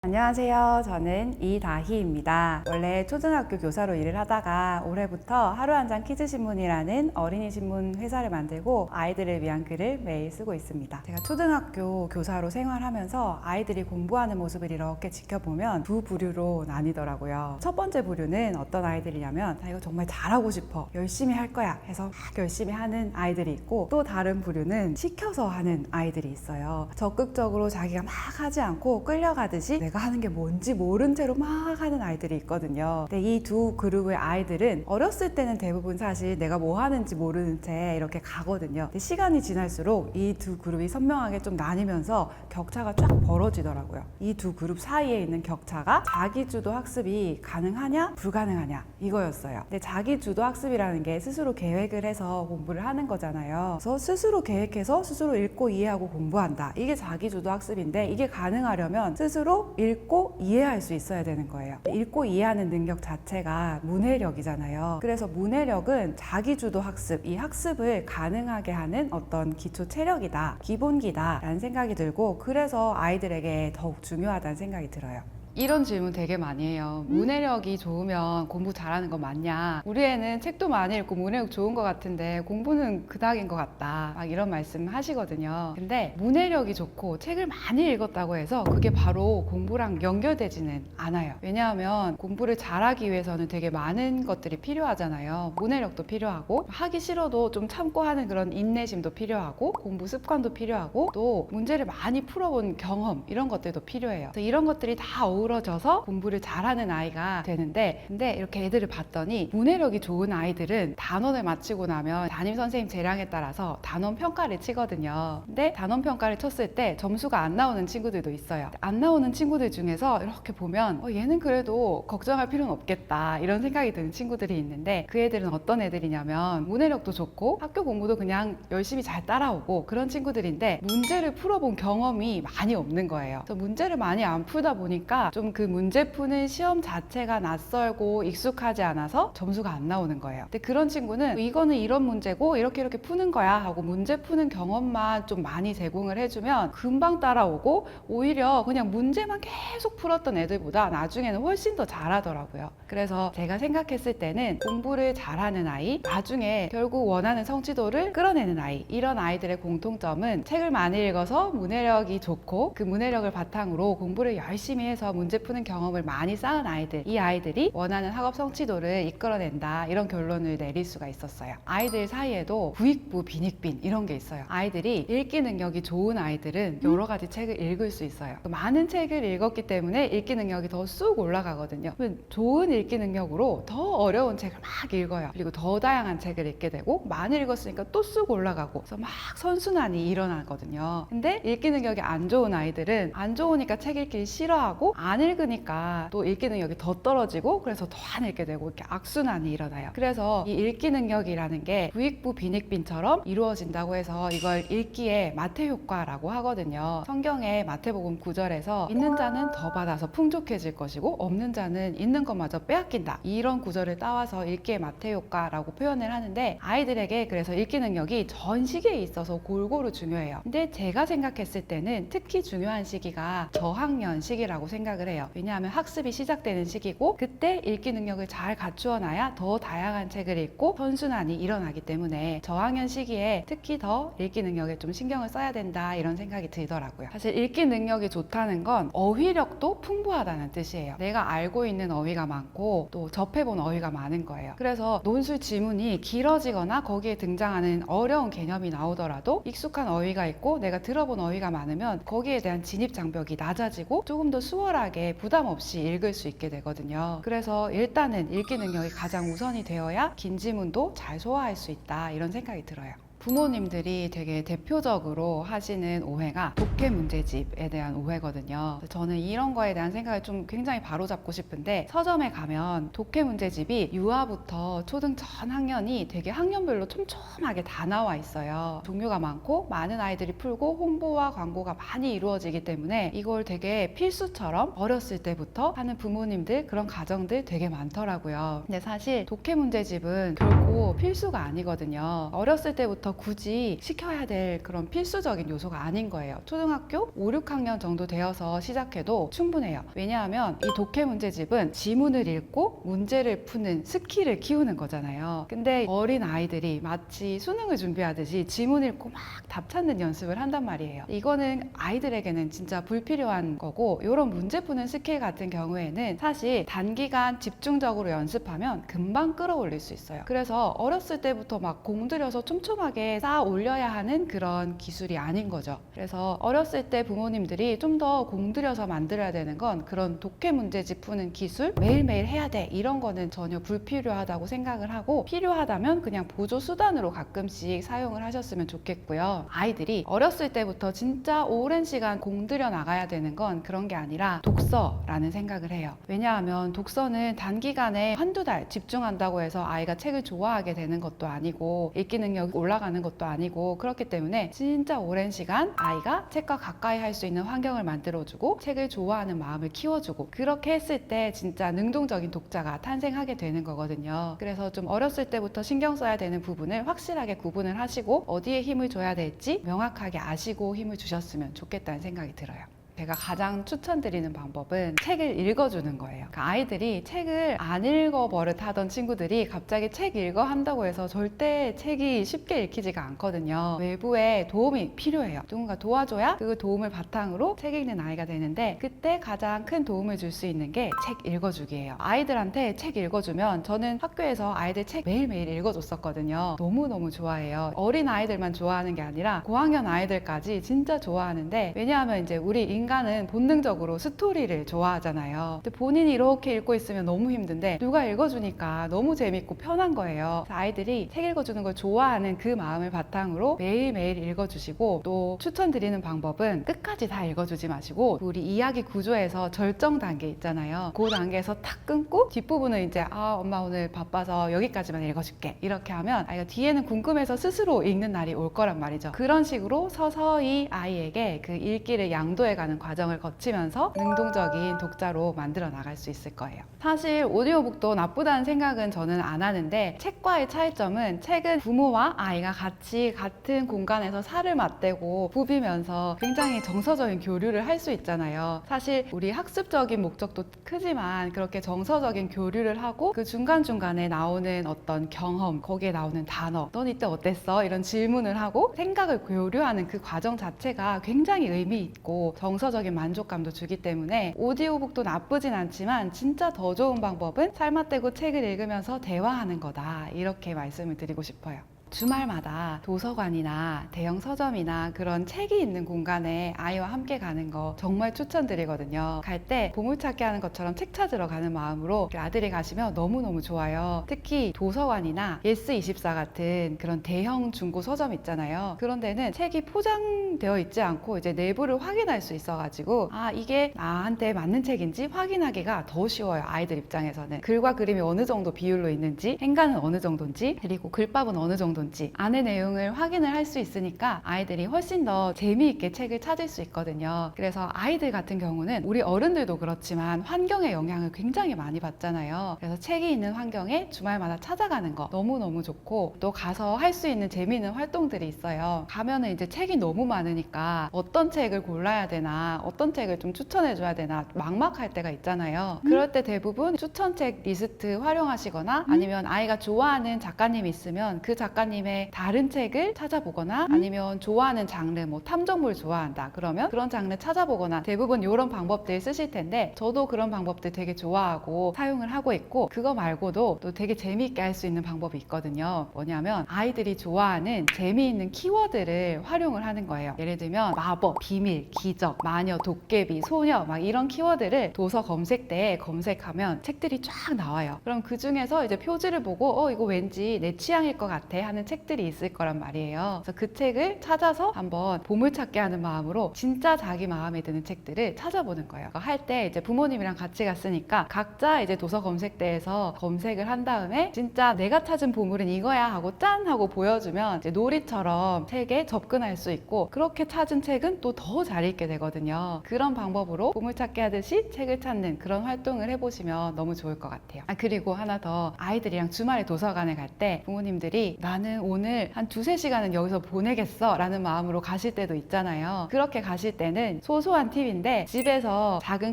안녕하세요. 저는 이다희입니다. 원래 초등학교 교사로 일을 하다가 올해부터 하루 한 장 키즈 신문이라는 어린이 신문 회사를 만들고 아이들을 위한 글을 매일 쓰고 있습니다. 제가 초등학교 교사로 생활하면서 아이들이 공부하는 모습을 이렇게 지켜보면 두 부류로 나뉘더라고요. 첫 번째 부류는 어떤 아이들이냐면 나 이거 정말 잘하고 싶어, 열심히 할 거야 해서 막 열심히 하는 아이들이 있고, 또 다른 부류는 시켜서 하는 아이들이 있어요. 적극적으로 자기가 막 하지 않고 끌려가듯이 내가 하는 게 뭔지 모른 채로 막 하는 아이들이 있거든요. 근데 이 두 그룹의 아이들은 어렸을 때는 대부분 사실 내가 뭐 하는지 모르는 채 이렇게 가거든요. 근데 시간이 지날수록 이 두 그룹이 선명하게 좀 나뉘면서 격차가 쫙 벌어지더라고요. 이 두 그룹 사이에 있는 격차가 자기주도 학습이 가능하냐 불가능하냐 이거였어요. 근데 자기주도 학습이라는 게 스스로 계획을 해서 공부를 하는 거잖아요. 그래서 스스로 계획해서 스스로 읽고 이해하고 공부한다, 이게 자기주도 학습인데, 이게 가능하려면 스스로 읽고 이해할 수 있어야 되는 거예요. 읽고 이해하는 능력 자체가 문해력이잖아요. 그래서 문해력은 자기주도 학습, 이 학습을 가능하게 하는 어떤 기초 체력이다, 기본기다 라는 생각이 들고, 그래서 아이들에게 더욱 중요하다는 생각이 들어요. 이런 질문 되게 많이 해요. 문해력이 좋으면 공부 잘하는 거 맞냐? 우리 애는 책도 많이 읽고 문해력 좋은 것 같은데 공부는 그닥인 것 같다, 막 이런 말씀 하시거든요. 근데 문해력이 좋고 책을 많이 읽었다고 해서 그게 바로 공부랑 연결되지는 않아요. 왜냐하면 공부를 잘하기 위해서는 되게 많은 것들이 필요하잖아요. 문해력도 필요하고, 하기 싫어도 좀 참고 하는 그런 인내심도 필요하고, 공부 습관도 필요하고, 또 문제를 많이 풀어본 경험, 이런 것들도 필요해요. 그래서 이런 것들이 다 어우러져서 공부를 잘하는 아이가 되는데, 근데 이렇게 애들을 봤더니 문해력이 좋은 아이들은 단원을 마치고 나면 담임 선생님 재량에 따라서 단원 평가를 치거든요. 근데 단원 평가를 쳤을 때 점수가 안 나오는 친구들도 있어요. 안 나오는 친구들 중에서 이렇게 보면 얘는 그래도 걱정할 필요는 없겠다, 이런 생각이 드는 친구들이 있는데, 그 애들은 어떤 애들이냐면 문해력도 좋고 학교 공부도 그냥 열심히 잘 따라오고 그런 친구들인데, 문제를 풀어본 경험이 많이 없는 거예요. 그래서 문제를 많이 안 풀다 보니까 좀 그 문제 푸는 시험 자체가 낯설고 익숙하지 않아서 점수가 안 나오는 거예요. 근데 그런 친구는 이거는 이런 문제고 이렇게 푸는 거야 하고 문제 푸는 경험만 좀 많이 제공을 해주면 금방 따라오고, 오히려 그냥 문제만 계속 풀었던 애들보다 나중에는 훨씬 더 잘하더라고요. 그래서 제가 생각했을 때는 공부를 잘하는 아이, 나중에 결국 원하는 성취도를 끌어내는 아이, 이런 아이들의 공통점은 책을 많이 읽어서 문해력이 좋고, 그 문해력을 바탕으로 공부를 열심히 해서 문제 푸는 경험을 많이 쌓은 아이들, 이 아이들이 원하는 학업 성취도를 이끌어낸다, 이런 결론을 내릴 수가 있었어요. 아이들 사이에도 부익부 빈익빈 이런 게 있어요. 아이들이 읽기 능력이 좋은 아이들은 여러 가지 책을 읽을 수 있어요. 많은 책을 읽었기 때문에 읽기 능력이 더 쑥 올라가거든요. 좋은 읽기 능력으로 더 어려운 책을 막 읽어요. 그리고 더 다양한 책을 읽게 되고, 많이 읽었으니까 또 쑥 올라가고, 그래서 막 선순환이 일어나거든요. 근데 읽기 능력이 안 좋은 아이들은 안 좋으니까 책 읽기 싫어하고, 안 읽으니까 또 읽기 능력이 더 떨어지고, 그래서 더 안 읽게 되고, 이렇게 악순환이 일어나요. 그래서 이 읽기 능력이라는 게 부익부 빈익빈처럼 이루어진다고 해서 이걸 읽기의 마태 효과라고 하거든요. 성경의 마태복음 9절에서 있는 자는 더 받아서 풍족해질 것이고 없는 자는 있는 것마저 빼앗긴다, 이런 구절을 따와서 읽기의 마태 효과라고 표현을 하는데, 아이들에게 그래서 읽기 능력이 전 시기에 있어서 골고루 중요해요. 근데 제가 생각했을 때는 특히 중요한 시기가 저학년 시기라고 생각을 해요. 왜냐하면 학습이 시작되는 시기고, 그때 읽기 능력을 잘 갖추어 놔야 더 다양한 책을 읽고 선순환이 일어나기 때문에 저학년 시기에 특히 더 읽기 능력에 좀 신경을 써야 된다, 이런 생각이 들더라고요. 사실 읽기 능력이 좋다는 건 어휘력도 풍부하다는 뜻이에요. 내가 알고 있는 어휘가 많고 또 접해본 어휘가 많은 거예요. 그래서 논술 지문이 길어지거나 거기에 등장하는 어려운 개념이 나오더라도 익숙한 어휘가 있고 내가 들어본 어휘가 많으면 거기에 대한 진입 장벽이 낮아지고 조금 더 수월하게 부담 없이 읽을 수 있게 되거든요. 그래서 일단은 읽기 능력이 가장 우선이 되어야 긴 지문도 잘 소화할 수 있다, 이런 생각이 들어요. 부모님들이 되게 대표적으로 하시는 오해가 독해 문제집에 대한 오해거든요. 저는 이런 거에 대한 생각을 좀 굉장히 바로잡고 싶은데, 서점에 가면 독해 문제집이 유아부터 초등 전 학년이 되게 학년별로 촘촘하게 다 나와 있어요. 종류가 많고 많은 아이들이 풀고 홍보와 광고가 많이 이루어지기 때문에 이걸 되게 필수처럼 어렸을 때부터 하는 부모님들, 그런 가정들 되게 많더라고요. 근데 사실 독해 문제집은 결코 필수가 아니거든요. 어렸을 때부터 학교에서 굳이 시켜야 될 그런 필수적인 요소가 아닌 거예요. 초등학교 5, 6학년 정도 되어서 시작해도 충분해요. 왜냐하면 이 독해 문제집은 지문을 읽고 문제를 푸는 스킬을 키우는 거잖아요. 근데 어린 아이들이 마치 수능을 준비하듯이 지문 읽고 막 답 찾는 연습을 한단 말이에요. 이거는 아이들에게는 진짜 불필요한 거고, 이런 문제 푸는 스킬 같은 경우에는 사실 단기간 집중적으로 연습하면 금방 끌어올릴 수 있어요. 그래서 어렸을 때부터 막 공들여서 촘촘하게 쌓아 올려야 하는 그런 기술이 아닌 거죠. 그래서 어렸을 때 부모님들이 좀 더 공들여서 만들어야 되는 건 그런 독해 문제집 푸는 기술, 매일매일 해야 돼, 이런 거는 전혀 불필요하다고 생각을 하고, 필요하다면 그냥 보조 수단으로 가끔씩 사용을 하셨으면 좋겠고요. 아이들이 어렸을 때부터 진짜 오랜 시간 공들여 나가야 되는 건 그런 게 아니라 독서라는 생각을 해요. 왜냐하면 독서는 단기간에 한두 달 집중한다고 해서 아이가 책을 좋아하게 되는 것도 아니고 읽기 능력이 올라가는 것도 아니고, 그렇기 때문에 진짜 오랜 시간 아이가 책과 가까이 할 수 있는 환경을 만들어주고 책을 좋아하는 마음을 키워주고, 그렇게 했을 때 진짜 능동적인 독자가 탄생하게 되는 거거든요. 그래서 좀 어렸을 때부터 신경 써야 되는 부분을 확실하게 구분을 하시고 어디에 힘을 줘야 될지 명확하게 아시고 힘을 주셨으면 좋겠다는 생각이 들어요. 제가 가장 추천드리는 방법은 책을 읽어주는 거예요. 그러니까 아이들이 책을 안 읽어 버릇하던 친구들이 갑자기 책 읽어 한다고 해서 절대 책이 쉽게 읽히지가 않거든요. 외부의 도움이 필요해요. 누군가 도와줘야 그 도움을 바탕으로 책 읽는 아이가 되는데, 그때 가장 큰 도움을 줄 수 있는 게 책 읽어주기예요. 아이들한테 책 읽어주면, 저는 학교에서 아이들 책 매일매일 읽어줬었거든요. 너무너무 좋아해요. 어린 아이들만 좋아하는 게 아니라 고학년 아이들까지 진짜 좋아하는데, 왜냐하면 이제 우리 인간은 본능적으로 스토리를 좋아하잖아요. 근데 본인이 이렇게 읽고 있으면 너무 힘든데 누가 읽어주니까 너무 재밌고 편한 거예요. 그래서 아이들이 책 읽어주는 걸 좋아하는 그 마음을 바탕으로 매일매일 읽어주시고, 또 추천드리는 방법은 끝까지 다 읽어주지 마시고 우리 이야기 구조에서 절정 단계 있잖아요. 그 단계에서 탁 끊고 뒷부분은 이제 엄마 오늘 바빠서 여기까지만 읽어줄게, 이렇게 하면 아이가 뒤에는 궁금해서 스스로 읽는 날이 올 거란 말이죠. 그런 식으로 서서히 아이에게 그 읽기를 양도해가는 과정을 거치면서 능동적인 독자로 만들어 나갈 수 있을 거예요. 사실 오디오북도 나쁘다는 생각은 저는 안 하는데, 책과의 차이점은 책은 부모와 아이가 같이 같은 공간에서 살을 맞대고 부비면서 굉장히 정서적인 교류를 할 수 있잖아요. 사실 우리 학습적인 목적도 크지만 그렇게 정서적인 교류를 하고 그 중간중간에 나오는 어떤 경험, 거기에 나오는 단어, 넌 이때 어땠어? 이런 질문을 하고 생각을 교류하는 그 과정 자체가 굉장히 의미 있고 정서적인 만족감도 주기 때문에 오디오북도 나쁘진 않지만 진짜 더 좋은 방법은 살맛대고 책을 읽으면서 대화하는 거다, 이렇게 말씀을 드리고 싶어요. 주말마다 도서관이나 대형 서점이나 그런 책이 있는 공간에 아이와 함께 가는 거 정말 추천드리거든요. 갈 때 보물찾기 하는 것처럼 책 찾으러 가는 마음으로 아들이 가시면 너무너무 좋아요. 특히 도서관이나 예스24 같은 그런 대형 중고 서점 있잖아요. 그런 데는 책이 포장되어 있지 않고 이제 내부를 확인할 수 있어가지고 이게 나한테 맞는 책인지 확인하기가 더 쉬워요. 아이들 입장에서는 글과 그림이 어느 정도 비율로 있는지, 행간은 어느 정도인지, 그리고 글밥은 어느 정도 안의 내용을 확인을 할 수 있으니까 아이들이 훨씬 더 재미있게 책을 찾을 수 있거든요. 그래서 아이들 같은 경우는 우리 어른들도 그렇지만 환경의 영향을 굉장히 많이 받잖아요. 그래서 책이 있는 환경에 주말마다 찾아가는 거 너무너무 좋고, 또 가서 할 수 있는 재미있는 활동들이 있어요. 가면은 이제 책이 너무 많으니까 어떤 책을 골라야 되나, 어떤 책을 좀 추천해 줘야 되나 막막할 때가 있잖아요. 그럴 때 대부분 추천책 리스트 활용하시거나, 아니면 아이가 좋아하는 작가님이 있으면 그 작가님의 다른 책을 찾아보거나, 아니면 좋아하는 장르, 뭐 탐정물 좋아한다 그러면 그런 장르 찾아보거나, 대부분 이런 방법들 쓰실 텐데 저도 그런 방법들 되게 좋아하고 사용을 하고 있고, 그거 말고도 또 되게 재미있게 할 수 있는 방법이 있거든요. 뭐냐면 아이들이 좋아하는 재미있는 키워드를 활용을 하는 거예요. 예를 들면 마법, 비밀, 기적, 마녀, 도깨비, 소녀 막 이런 키워드를 도서 검색대에 검색하면 책들이 쫙 나와요. 그럼 그 중에서 이제 표지를 보고 이거 왠지 내 취향일 것 같아 하는 책들이 있을 거란 말이에요. 그래서 그 책을 찾아서 한번 보물찾기 하는 마음으로 진짜 자기 마음에 드는 책들을 찾아보는 거예요. 할 때 이제 부모님이랑 같이 갔으니까 각자 이제 도서 검색대에서 검색을 한 다음에 진짜 내가 찾은 보물은 이거야 하고 짠 하고 보여주면 이제 놀이처럼 책에 접근할 수 있고, 그렇게 찾은 책은 또 더 잘 읽게 되거든요. 그런 방법으로 보물찾기 하듯이 책을 찾는 그런 활동을 해보시면 너무 좋을 것 같아요. 그리고 하나 더, 아이들이랑 주말에 도서관에 갈 때 부모님들이 나는 나는 오늘 한 2-3시간은 여기서 보내겠어 라는 마음으로 가실 때도 있잖아요. 그렇게 가실 때는 소소한 팁인데 집에서 작은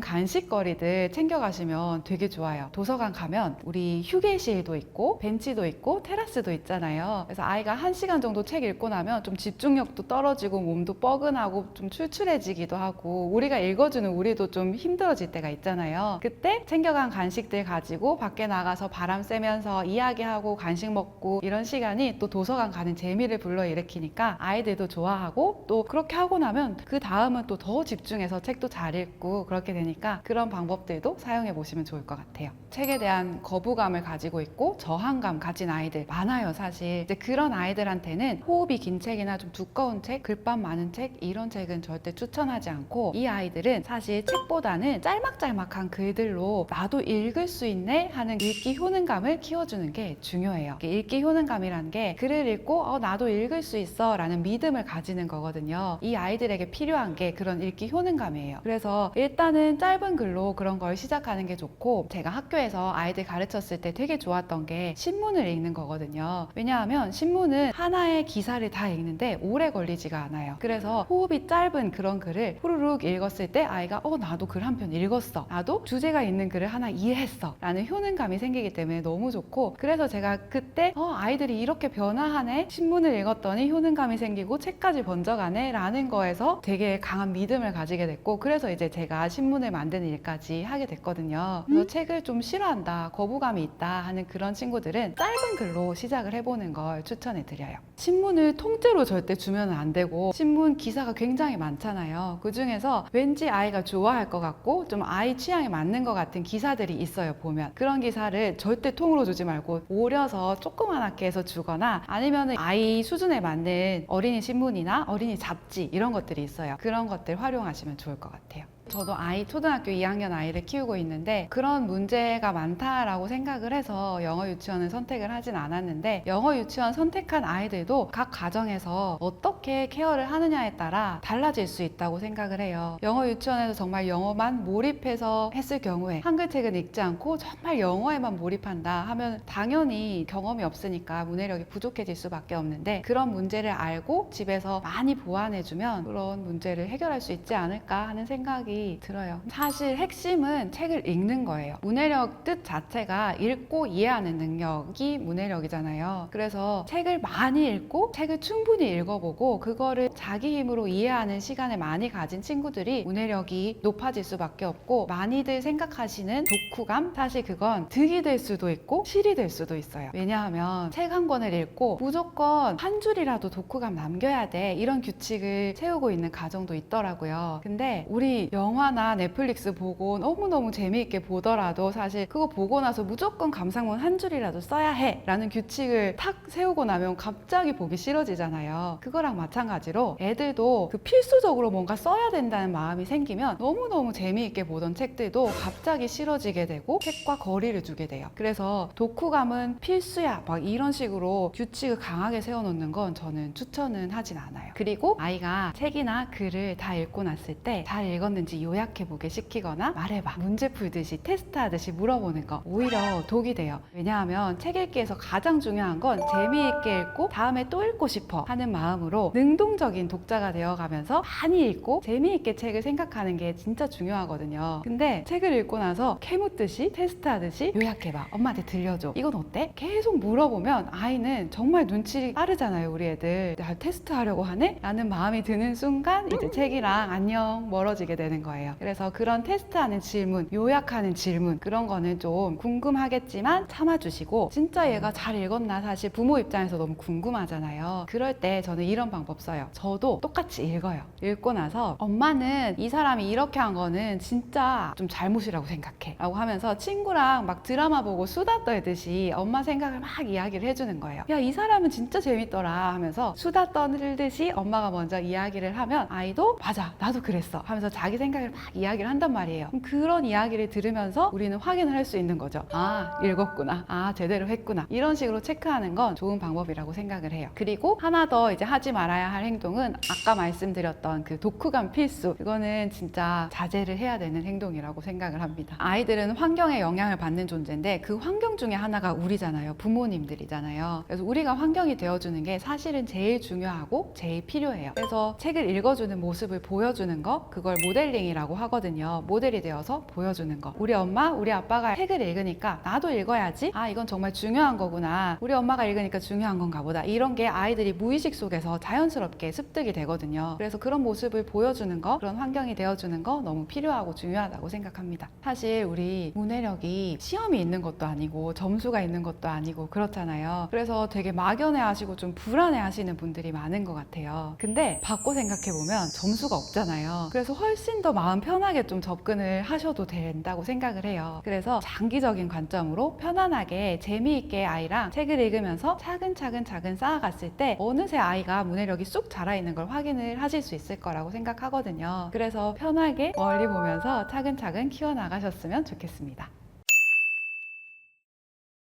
간식거리들 챙겨가시면 되게 좋아요. 도서관 가면 우리 휴게실도 있고 벤치도 있고 테라스도 있잖아요. 그래서 아이가 1시간 정도 책 읽고 나면 좀 집중력도 떨어지고 몸도 뻐근하고 좀 출출해지기도 하고 우리가 읽어주는 우리도 좀 힘들어질 때가 있잖아요. 그때 챙겨간 간식들 가지고 밖에 나가서 바람 쐬면서 이야기하고 간식 먹고 이런 시간이 또 도서관 가는 재미를 불러일으키니까 아이들도 좋아하고 또 그렇게 하고 나면 그 다음은 또 더 집중해서 책도 잘 읽고 그렇게 되니까 그런 방법들도 사용해 보시면 좋을 것 같아요. 책에 대한 거부감을 가지고 있고 저항감 가진 아이들 많아요, 사실. 이제 그런 아이들한테는 호흡이 긴 책이나 좀 두꺼운 책, 글밥 많은 책 이런 책은 절대 추천하지 않고 이 아이들은 사실 책보다는 짤막짤막한 글들로 나도 읽을 수 있네 하는 읽기 효능감을 키워주는 게 중요해요. 읽기 효능감이라는 게 글을 읽고 나도 읽을 수 있어 라는 믿음을 가지는 거거든요. 이 아이들에게 필요한 게 그런 읽기 효능감이에요. 그래서 일단은 짧은 글로 그런 걸 시작하는 게 좋고 제가 학교에서 아이들 가르쳤을 때 되게 좋았던 게 신문을 읽는 거거든요. 왜냐하면 신문은 하나의 기사를 다 읽는데 오래 걸리지가 않아요. 그래서 호흡이 짧은 그런 글을 후루룩 읽었을 때 아이가 나도 글 한 편 읽었어. 나도 주제가 있는 글을 하나 이해했어. 라는 효능감이 생기기 때문에 너무 좋고 그래서 제가 그때 아이들이 이렇게 변화하네? 신문을 읽었더니 효능감이 생기고 책까지 번져가네? 라는 거에서 되게 강한 믿음을 가지게 됐고 그래서 이제 제가 신문을 만드는 일까지 하게 됐거든요. 그래서 책을 좀 싫어한다, 거부감이 있다 하는 그런 친구들은 짧은 글로 시작을 해보는 걸 추천해 드려요. 신문을 통째로 절대 주면 안 되고 신문 기사가 굉장히 많잖아요. 그 중에서 왠지 아이가 좋아할 것 같고 좀 아이 취향에 맞는 것 같은 기사들이 있어요. 보면 그런 기사를 절대 통으로 주지 말고 오려서 조그만하게 해서 주거나 아니면 아이 수준에 맞는 어린이 신문이나 어린이 잡지 이런 것들이 있어요. 그런 것들 활용하시면 좋을 것 같아요. 저도 초등학교 2학년 아이를 키우고 있는데 그런 문제가 많다라고 생각을 해서 영어 유치원을 선택을 하진 않았는데 영어 유치원 선택한 아이들도 각 가정에서 어떻게 케어를 하느냐에 따라 달라질 수 있다고 생각을 해요. 영어 유치원에서 정말 영어만 몰입해서 했을 경우에 한글책은 읽지 않고 정말 영어에만 몰입한다 하면 당연히 경험이 없으니까 문해력이 부족해질 수밖에 없는데 그런 문제를 알고 집에서 많이 보완해주면 그런 문제를 해결할 수 있지 않을까 하는 생각이 들어요. 사실 핵심은 책을 읽는 거예요. 문해력 뜻 자체가 읽고 이해하는 능력이 문해력이잖아요. 그래서 책을 많이 읽고 책을 충분히 읽어보고 그거를 자기 힘으로 이해하는 시간을 많이 가진 친구들이 문해력이 높아질 수밖에 없고 많이들 생각하시는 독후감 사실 그건 득이 될 수도 있고 실이 될 수도 있어요. 왜냐하면 책 한 권을 읽고 무조건 한 줄이라도 독후감 남겨야 돼 이런 규칙을 세우고 있는 가정도 있더라고요. 근데 우리 영화나 넷플릭스 보고 너무너무 재미있게 보더라도 사실 그거 보고 나서 무조건 감상문 한 줄이라도 써야 해 라는 규칙을 탁 세우고 나면 갑자기 보기 싫어지잖아요. 그거랑 마찬가지로 애들도 그 필수적으로 뭔가 써야 된다는 마음이 생기면 너무너무 재미있게 보던 책들도 갑자기 싫어지게 되고 책과 거리를 두게 돼요. 그래서 독후감은 필수야 막 이런 식으로 규칙을 강하게 세워놓는 건 저는 추천은 하진 않아요. 그리고 아이가 책이나 글을 다 읽고 났을 때 잘 읽었는지 요약해보게 시키거나 말해봐 문제 풀듯이 테스트하듯이 물어보는 거 오히려 독이 돼요. 왜냐하면 책 읽기에서 가장 중요한 건 재미있게 읽고 다음에 또 읽고 싶어 하는 마음으로 능동적인 독자가 되어가면서 많이 읽고 재미있게 책을 생각하는 게 진짜 중요하거든요. 근데 책을 읽고 나서 캐묻듯이 테스트하듯이 요약해봐 엄마한테 들려줘 이건 어때? 계속 물어보면 아이는 정말 눈치 빠르잖아요. 우리 애들 나 테스트하려고 하네? 라는 마음이 드는 순간 이제 책이랑 안녕 멀어지게 되는 거예요. 그래서 그런 테스트하는 질문, 요약하는 질문 그런 거는 좀 궁금하겠지만 참아주시고 진짜 얘가 잘 읽었나 사실 부모 입장에서 너무 궁금하잖아요. 그럴 때 저는 이런 방법 써요. 저도 똑같이 읽어요. 읽고 나서 엄마는 이 사람이 이렇게 한 거는 진짜 좀 잘못이라고 생각해 라고 하면서 친구랑 막 드라마 보고 수다 떨듯이 엄마 생각을 막 이야기를 해주는 거예요. 야, 이 사람은 진짜 재밌더라 하면서 수다 떨듯이 엄마가 먼저 이야기를 하면 아이도 맞아 나도 그랬어 하면서 자기 생각 생각을 막 이야기를 한단 말이에요. 그럼 그런 이야기를 들으면서 우리는 확인을 할 수 있는 거죠. 아, 읽었구나. 아, 제대로 했구나. 이런 식으로 체크하는 건 좋은 방법이라고 생각을 해요. 그리고 하나 더 이제 하지 말아야 할 행동은 아까 말씀드렸던 그 독후감 필수. 이거는 진짜 자제를 해야 되는 행동이라고 생각을 합니다. 아이들은 환경에 영향을 받는 존재인데 그 환경 중에 하나가 우리잖아요. 부모님들이잖아요. 그래서 우리가 환경이 되어주는 게 사실은 제일 중요하고 제일 필요해요. 그래서 책을 읽어주는 모습을 보여주는 거, 그걸 모델링이라고 하거든요. 모델이 되어서 보여주는 거. 우리 엄마, 우리 아빠가 책을 읽으니까 나도 읽어야지. 아, 이건 정말 중요한 거구나. 우리 엄마가 읽으니까 중요한 건가 보다. 이런 게 아이들이 무의식 속에서 자연스럽게 습득이 되거든요. 그래서 그런 모습을 보여주는 거, 그런 환경이 되어주는 거 너무 필요하고 중요하다고 생각합니다. 사실 우리 문해력이 시험이 있는 것도 아니고 점수가 있는 것도 아니고 그렇잖아요. 그래서 되게 막연해 하시고 좀 불안해 하시는 분들이 많은 것 같아요. 근데 바꿔 생각해보면 점수가 없잖아요. 그래서 훨씬 더 마음 편하게 좀 접근을 하셔도 된다고 생각을 해요. 그래서 장기적인 관점으로 편안하게 재미있게 아이랑 책을 읽으면서 차근차근 쌓아갔을 때 어느새 아이가 문해력이 쑥 자라 있는 걸 확인을 하실 수 있을 거라고 생각하거든요. 그래서 편하게 멀리 보면서 차근차근 키워나가셨으면 좋겠습니다.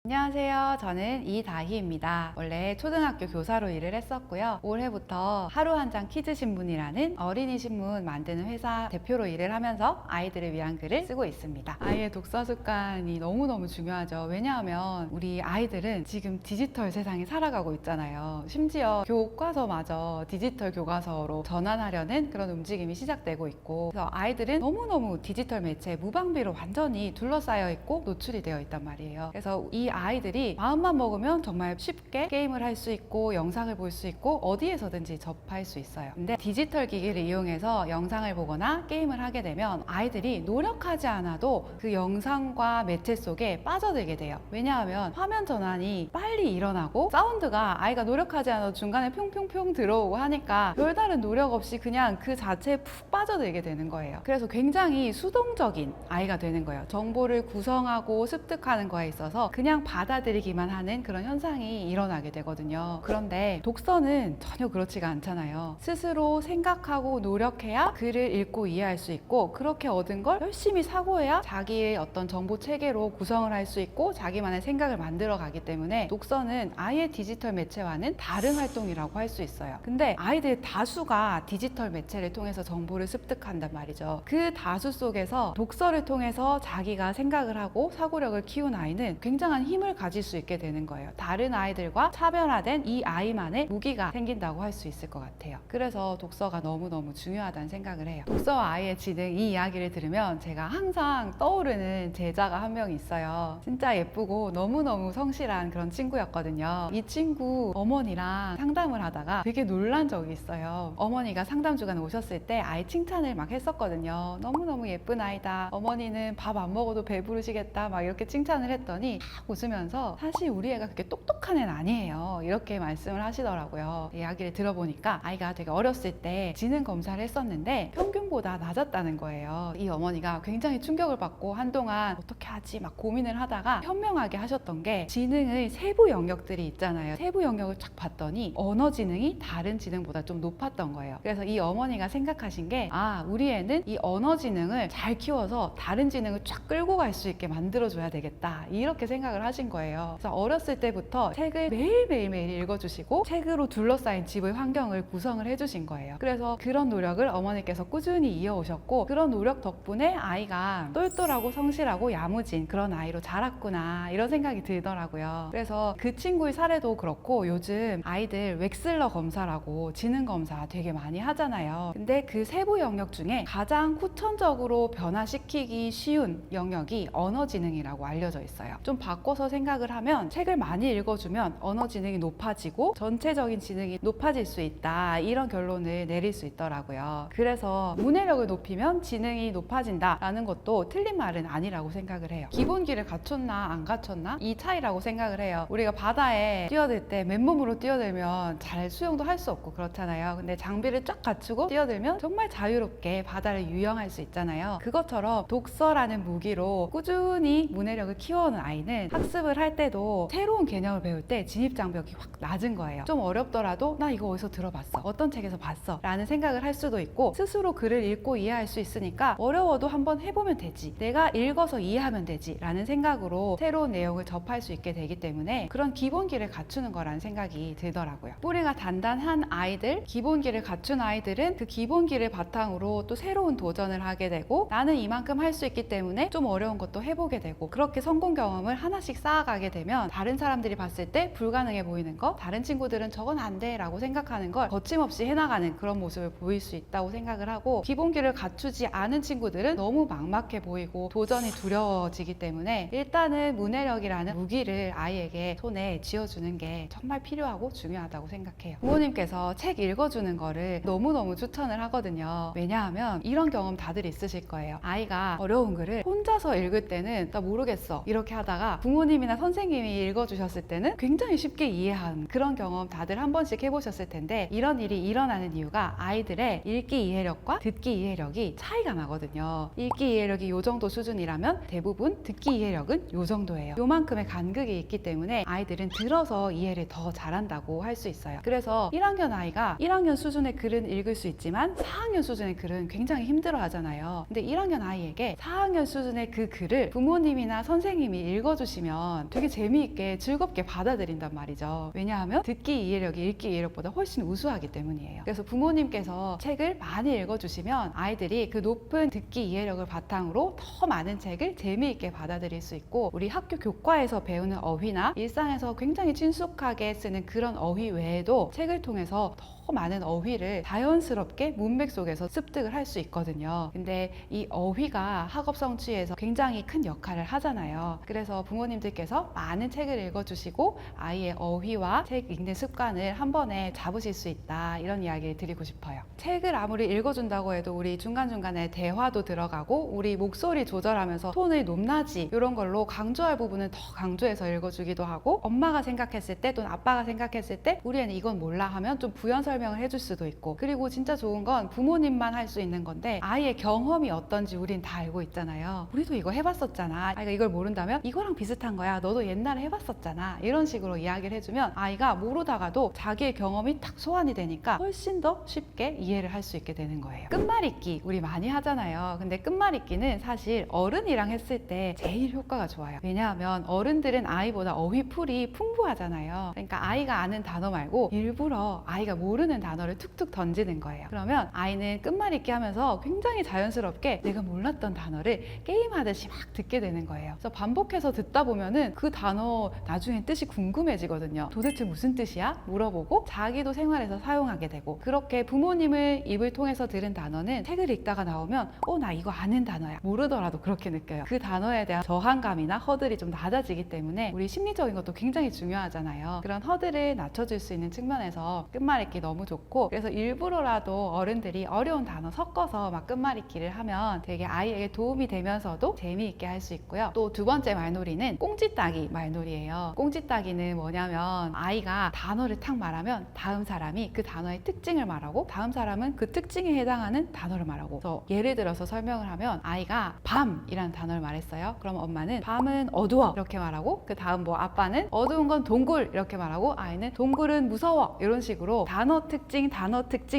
안녕하세요. 저는 이다희입니다. 원래 초등학교 교사로 일을 했었고요. 올해부터 하루 한 장 키즈 신문이라는 어린이 신문 만드는 회사 대표로 일을 하면서 아이들을 위한 글을 쓰고 있습니다. 아이의 독서 습관이 너무너무 중요하죠. 왜냐하면 우리 아이들은 지금 디지털 세상에 살아가고 있잖아요. 심지어 교과서마저 디지털 교과서로 전환하려는 그런 움직임이 시작되고 있고, 그래서 아이들은 너무너무 디지털 매체에 무방비로 완전히 둘러싸여 있고 노출이 되어 있단 말이에요. 그래서 이 아이들이 마음만 먹으면 정말 쉽게 게임을 할 수 있고 영상을 볼 수 있고 어디에서든지 접할 수 있어요. 근데 디지털 기기를 이용해서 영상을 보거나 게임을 하게 되면 아이들이 노력하지 않아도 그 영상과 매체 속에 빠져들게 돼요. 왜냐하면 화면 전환이 빨리 일어나고 사운드가 아이가 노력하지 않아도 중간에 평평평 들어오고 하니까 별다른 노력 없이 그냥 그 자체에 푹 빠져들게 되는 거예요. 그래서 굉장히 수동적인 아이가 되는 거예요. 정보를 구성하고 습득하는 거에 있어서 그냥 받아들이기만 하는 그런 현상이 일어나게 되거든요. 그런데 독서는 전혀 그렇지가 않잖아요. 스스로 생각하고 노력해야 글을 읽고 이해할 수 있고, 그렇게 얻은 걸 열심히 사고해야 자기의 어떤 정보 체계로 구성을 할 수 있고 자기만의 생각을 만들어 가기 때문에 독서는 아예 디지털 매체와는 다른 활동이라고 할 수 있어요. 근데 아이들 다수가 디지털 매체를 통해서 정보를 습득한단 말이죠. 그 다수 속에서 독서를 통해서 자기가 생각을 하고 사고력을 키운 아이는 굉장한 힘을 가질 수 있게 되는 거예요. 다른 아이들과 차별화된 이 아이만의 무기가 생긴다고 할 수 있을 것 같아요. 그래서 독서가 너무너무 중요하다는 생각을 해요. 독서와 아이의 지능, 이 이야기를 들으면 제가 항상 떠오르는 제자가 한 명 있어요. 진짜 예쁘고 너무너무 성실한 그런 친구였거든요. 이 친구 어머니랑 상담을 하다가 되게 놀란 적이 있어요. 어머니가 상담 주간에 오셨을 때 아이 칭찬을 막 했었거든요. 너무너무 예쁜 아이다. 어머니는 밥 안 먹어도 배부르시겠다. 막 이렇게 칭찬을 했더니 막 웃으면서 사실 우리 애가 그렇게 똑똑한 애는 아니에요. 이렇게 말씀을 하시더라고요. 이야기를 들어보니까 아이가 되게 어렸을 때 지능 검사를 했었는데 평균보다 낮았다는 거예요. 이 어머니가 굉장히 충격을 받고 한동안 어떻게 하지 막 고민을 하다가 현명하게 하셨던 게 지능의 세부 영역들이 있잖아요. 세부 영역을 쫙 봤더니 언어 지능이 다른 지능보다 좀 높았던 거예요. 그래서 이 어머니가 생각하신 게, 아, 우리 애는 이 언어 지능을 잘 키워서 다른 지능을 쫙 끌고 갈 수 있게 만들어줘야 되겠다, 이렇게 생각을 하신 거예요. 그래서 어렸을 때부터 책을 매일 읽어주시고 책으로 둘러싸인 집의 환경을 구성을 해주신 거예요. 그래서 그런 노력을 어머니께서 꾸준히 이어오셨고, 그런 노력 덕분에 아이가 똘똘하고 성실하고 야무진 그런 아이로 자랐구나, 이런 생각이 들더라고요. 그래서 그 친구의 사례도 그렇고, 요즘 아이들 웩슬러 검사라고 지능 검사 되게 많이 하잖아요. 근데 그 세부 영역 중에 가장 후천적으로 변화시키기 쉬운 영역이 언어 지능이라고 알려져 있어요. 좀 바꿔서 생각을 하면 책을 많이 읽어주면 언어 지능이 높아지고 전체적인 지능이 높아질 수 있다, 이런 결론을 내릴 수 있더라고요. 그래서 문해력을 높이면 지능이 높아진다라는 것도 틀린 말은 아니라고 생각을 해요. 기본기를 갖췄나 안 갖췄나, 이 차이라고 생각을 해요. 우리가 바다에 뛰어들 때 맨몸으로 뛰어들면 잘 수영도 할 수 없고 그렇잖아요. 근데 장비를 쫙 갖추고 뛰어들면 정말 자유롭게 바다를 유영할 수 있잖아요. 그것처럼 독서라는 무기로 꾸준히 문해력을 키워오는 아이는 학습 학습을 할 때도 새로운 개념을 배울 때 진입장벽이 확 낮은 거예요. 좀 어렵더라도 나 이거 어디서 들어봤어, 어떤 책에서 봤어 라는 생각을 할 수도 있고, 스스로 글을 읽고 이해할 수 있으니까 어려워도 한번 해보면 되지, 내가 읽어서 이해하면 되지 라는 생각으로 새로운 내용을 접할 수 있게 되기 때문에 그런 기본기를 갖추는 거라는 생각이 들더라고요. 뿌리가 단단한 아이들, 기본기를 갖춘 아이들은 그 기본기를 바탕으로 또 새로운 도전을 하게 되고, 나는 이만큼 할 수 있기 때문에 좀 어려운 것도 해보게 되고, 그렇게 성공 경험을 하나씩 쌓아가게 되면 다른 사람들이 봤을 때 불가능해 보이는 거, 다른 친구들은 저건 안 돼 라고 생각하는 걸 거침없이 해나가는 그런 모습을 보일 수 있다고 생각을 하고, 기본기를 갖추지 않은 친구들은 너무 막막해 보이고 도전이 두려워지기 때문에 일단은 문해력이라는 무기를 아이에게 손에 쥐어주는 게 정말 필요하고 중요하다고 생각해요. 부모님께서 책 읽어주는 거를 너무너무 추천을 하거든요. 왜냐하면 이런 경험 다들 있으실 거예요. 아이가 어려운 글을 혼자서 읽을 때는 나 모르겠어 이렇게 하다가 부모님이나 선생님이 읽어주셨을 때는 굉장히 쉽게 이해한 그런 경험 다들 한 번씩 해보셨을 텐데, 이런 일이 일어나는 이유가 아이들의 읽기 이해력과 듣기 이해력이 차이가 나거든요. 읽기 이해력이 요 정도 수준이라면 대부분 듣기 이해력은 요 정도예요. 요만큼의 간극이 있기 때문에 아이들은 들어서 이해를 더 잘한다고 할 수 있어요. 그래서 1학년 아이가 1학년 수준의 글은 읽을 수 있지만 4학년 수준의 글은 굉장히 힘들어 하잖아요. 근데 1학년 아이에게 4학년 수준의 그 글을 부모님이나 선생님이 읽어주시면 되게 재미있게 즐겁게 받아들인단 말이죠. 왜냐하면 듣기 이해력이 읽기 이해력보다 훨씬 우수하기 때문이에요. 그래서 부모님께서 책을 많이 읽어주시면 아이들이 그 높은 듣기 이해력을 바탕으로 더 많은 책을 재미있게 받아들일 수 있고, 우리 학교 교과에서 배우는 어휘나 일상에서 굉장히 친숙하게 쓰는 그런 어휘 외에도 책을 통해서 더 많은 어휘를 자연스럽게 문맥 속에서 습득을 할 수 있거든요. 근데 이 어휘가 학업 성취에서 굉장히 큰 역할을 하잖아요. 그래서 부모님들께서 많은 책을 읽어주시고 아이의 어휘와 책 읽는 습관을 한 번에 잡으실 수 있다, 이런 이야기를 드리고 싶어요. 책을 아무리 읽어준다고 해도 우리 중간중간에 대화도 들어가고 우리 목소리 조절하면서 톤의 높낮이 이런 걸로 강조할 부분은 더 강조해서 읽어주기도 하고, 엄마가 생각했을 때 또는 아빠가 생각했을 때 우리 애는 이건 몰라 하면 좀 부연 설명을 해줄 수도 있고, 그리고 진짜 좋은 건 부모님만 할 수 있는 건데 아이의 경험이 어떤지 우린 다 알고 있잖아요. 우리도 이거 해봤었잖아, 아이가 이걸 모른다면 이거랑 비슷한 거야, 너도 옛날에 해봤었잖아, 이런 식으로 이야기를 해주면 아이가 모르다가도 자기의 경험이 딱 소환이 되니까 훨씬 더 쉽게 이해를 할 수 있게 되는 거예요. 끝말잇기 우리 많이 하잖아요. 근데 끝말잇기는 사실 어른이랑 했을 때 제일 효과가 좋아요. 왜냐하면 어른들은 아이보다 어휘풀이 풍부하잖아요. 그러니까 아이가 아는 단어 말고 일부러 아이가 모르는 단어를 툭툭 던지는 거예요. 그러면 아이는 끝말잇기 하면서 굉장히 자연스럽게 내가 몰랐던 단어를 게임하듯이 막 듣게 되는 거예요. 그래서 반복해서 듣다 보면은 그 단어 나중에 뜻이 궁금해지거든요. 도대체 무슨 뜻이야? 물어보고 자기도 생활에서 사용하게 되고, 그렇게 부모님을 입을 통해서 들은 단어는 책을 읽다가 나오면 나 이거 아는 단어야, 모르더라도 그렇게 느껴요. 그 단어에 대한 저항감이나 허들이 좀 낮아지기 때문에 우리 심리적인 것도 굉장히 중요하잖아요. 그런 허들을 낮춰줄 수 있는 측면에서 끝말잇기 너무 좋고, 그래서 일부러라도 어른들이 어려운 단어 섞어서 막 끝말잇기를 하면 되게 아이에게 도움이 되면서도 재미있게 할 수 있고요. 또 두 번째 말놀이는 꽁지 따기 말놀이예요. 꽁지 따기는 뭐냐면 아이가 단어를 탁 말하면 다음 사람이 그 단어의 특징을 말하고 다음 사람은 그 특징에 해당하는 단어를 말하고, 그래서 예를 들어서 설명을 하면 아이가 밤이라는 단어를 말했어요. 그럼 엄마는 밤은 어두워 이렇게 말하고, 그 다음 뭐 아빠는 어두운 건 동굴 이렇게 말하고, 아이는 동굴은 무서워, 이런 식으로 단어 특징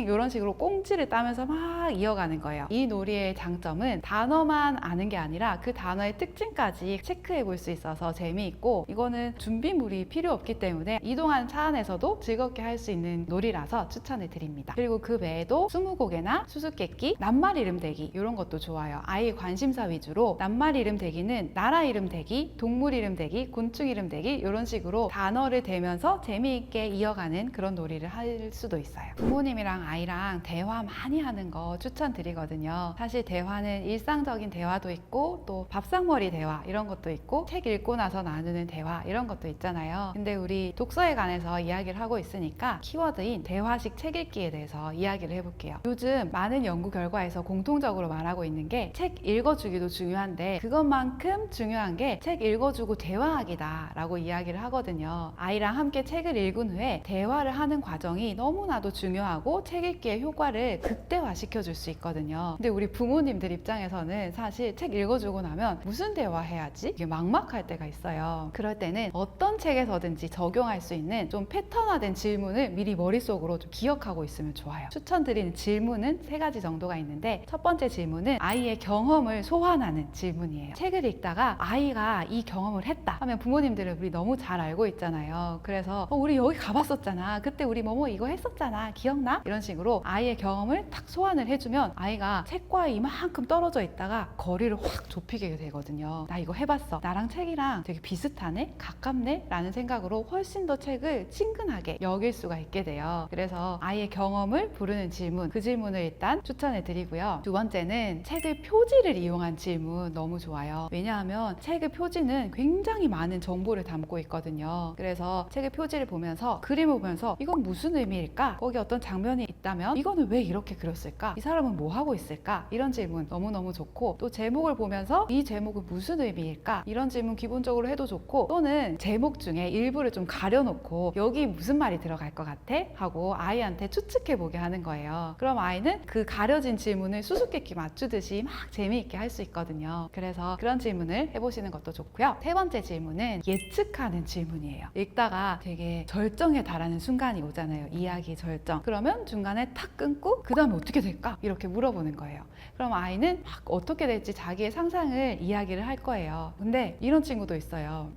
이런 식으로 꽁지를 따면서 막 이어가는 거예요. 이 놀이의 장점은 단어만 아는 게 아니라 그 단어의 특징까지 체크해 볼 수 있어서 재미있고, 이거는 준비물이 필요 없기 때문에 이동하는 차 안에서도 즐겁게 할 수 있는 놀이라서 추천을 드립니다. 그리고 그 외에도 스무고개나 수수께끼, 낱말 이름 대기 이런 것도 좋아요. 아이의 관심사 위주로 낱말 이름 대기는 나라 이름 대기, 동물 이름 대기, 곤충 이름 대기 이런 식으로 단어를 대면서 재미있게 이어가는 그런 놀이를 할 수도 있어요. 부모님이랑 아이랑 대화 많이 하는 거 추천드리거든요. 사실 대화는 일상적인 대화도 있고 또 밥상머리 대화 이런 것도 있고 책 읽고 나서 나누는 대화 이런 것도 있잖아요. 근데 우리 독서에 관해서 이야기를 하고 있으니까 키워드인 대화식 책 읽기에 대해서 이야기를 해볼게요. 요즘 많은 연구 결과에서 공통적으로 말하고 있는 게 책 읽어주기도 중요한데 그것만큼 중요한 게 책 읽어주고 대화하기다 라고 이야기를 하거든요. 아이랑 함께 책을 읽은 후에 대화를 하는 과정이 너무 너무나도 중요하고 책 읽기의 효과를 극대화시켜 줄 수 있거든요. 근데 우리 부모님들 입장에서는 사실 책 읽어주고 나면 무슨 대화해야지? 이게 막막할 때가 있어요. 그럴 때는 어떤 책에서든지 적용할 수 있는 좀 패턴화된 질문을 미리 머릿속으로 좀 기억하고 있으면 좋아요. 추천드리는 질문은 3가지 정도가 있는데, 첫 번째 질문은 아이의 경험을 소환하는 질문이에요. 책을 읽다가 아이가 이 경험을 했다 하면 부모님들은 우리 너무 잘 알고 있잖아요. 그래서 우리 여기 가봤었잖아, 그때 우리 뭐뭐 이거 했었잖아, 기억나? 이런 식으로 아이의 경험을 탁 소환을 해주면 아이가 책과 이만큼 떨어져 있다가 거리를 확 좁히게 되거든요. 나 이거 해봤어, 나랑 책이랑 되게 비슷하네, 가깝네 라는 생각으로 훨씬 더 책을 친근하게 여길 수가 있게 돼요. 그래서 아이의 경험을 부르는 질문, 그 질문을 일단 추천해 드리고요. 두 번째는 책의 표지를 이용한 질문 너무 좋아요. 왜냐하면 책의 표지는 굉장히 많은 정보를 담고 있거든요. 그래서 책의 표지를 보면서, 그림을 보면서 이건 무슨 의미일까? 거기 어떤 장면이 있다면 이거는 왜 이렇게 그렸을까? 이 사람은 뭐 하고 있을까? 이런 질문 너무너무 좋고, 또 제목을 보면서 이 제목은 무슨 의미일까? 이런 질문 기본적으로 해도 좋고, 또는 제목 중에 일부를 좀 가려놓고 여기 무슨 말이 들어갈 것 같아? 하고 아이한테 추측해보게 하는 거예요. 그럼 아이는 그 가려진 질문을 수수께끼 맞추듯이 막 재미있게 할 수 있거든요. 그래서 그런 질문을 해보시는 것도 좋고요. 세 번째 질문은 예측하는 질문이에요. 읽다가 되게 절정에 달하는 순간이 오잖아요. 이야기 절정. 그러면 중간에 탁 끊고 그 다음에 어떻게 될까? 이렇게 물어보는 거예요. 그럼 아이는 막 어떻게 될지 자기의 상상을 이야기를 할 거예요. 근데 이런 친구도 있어요.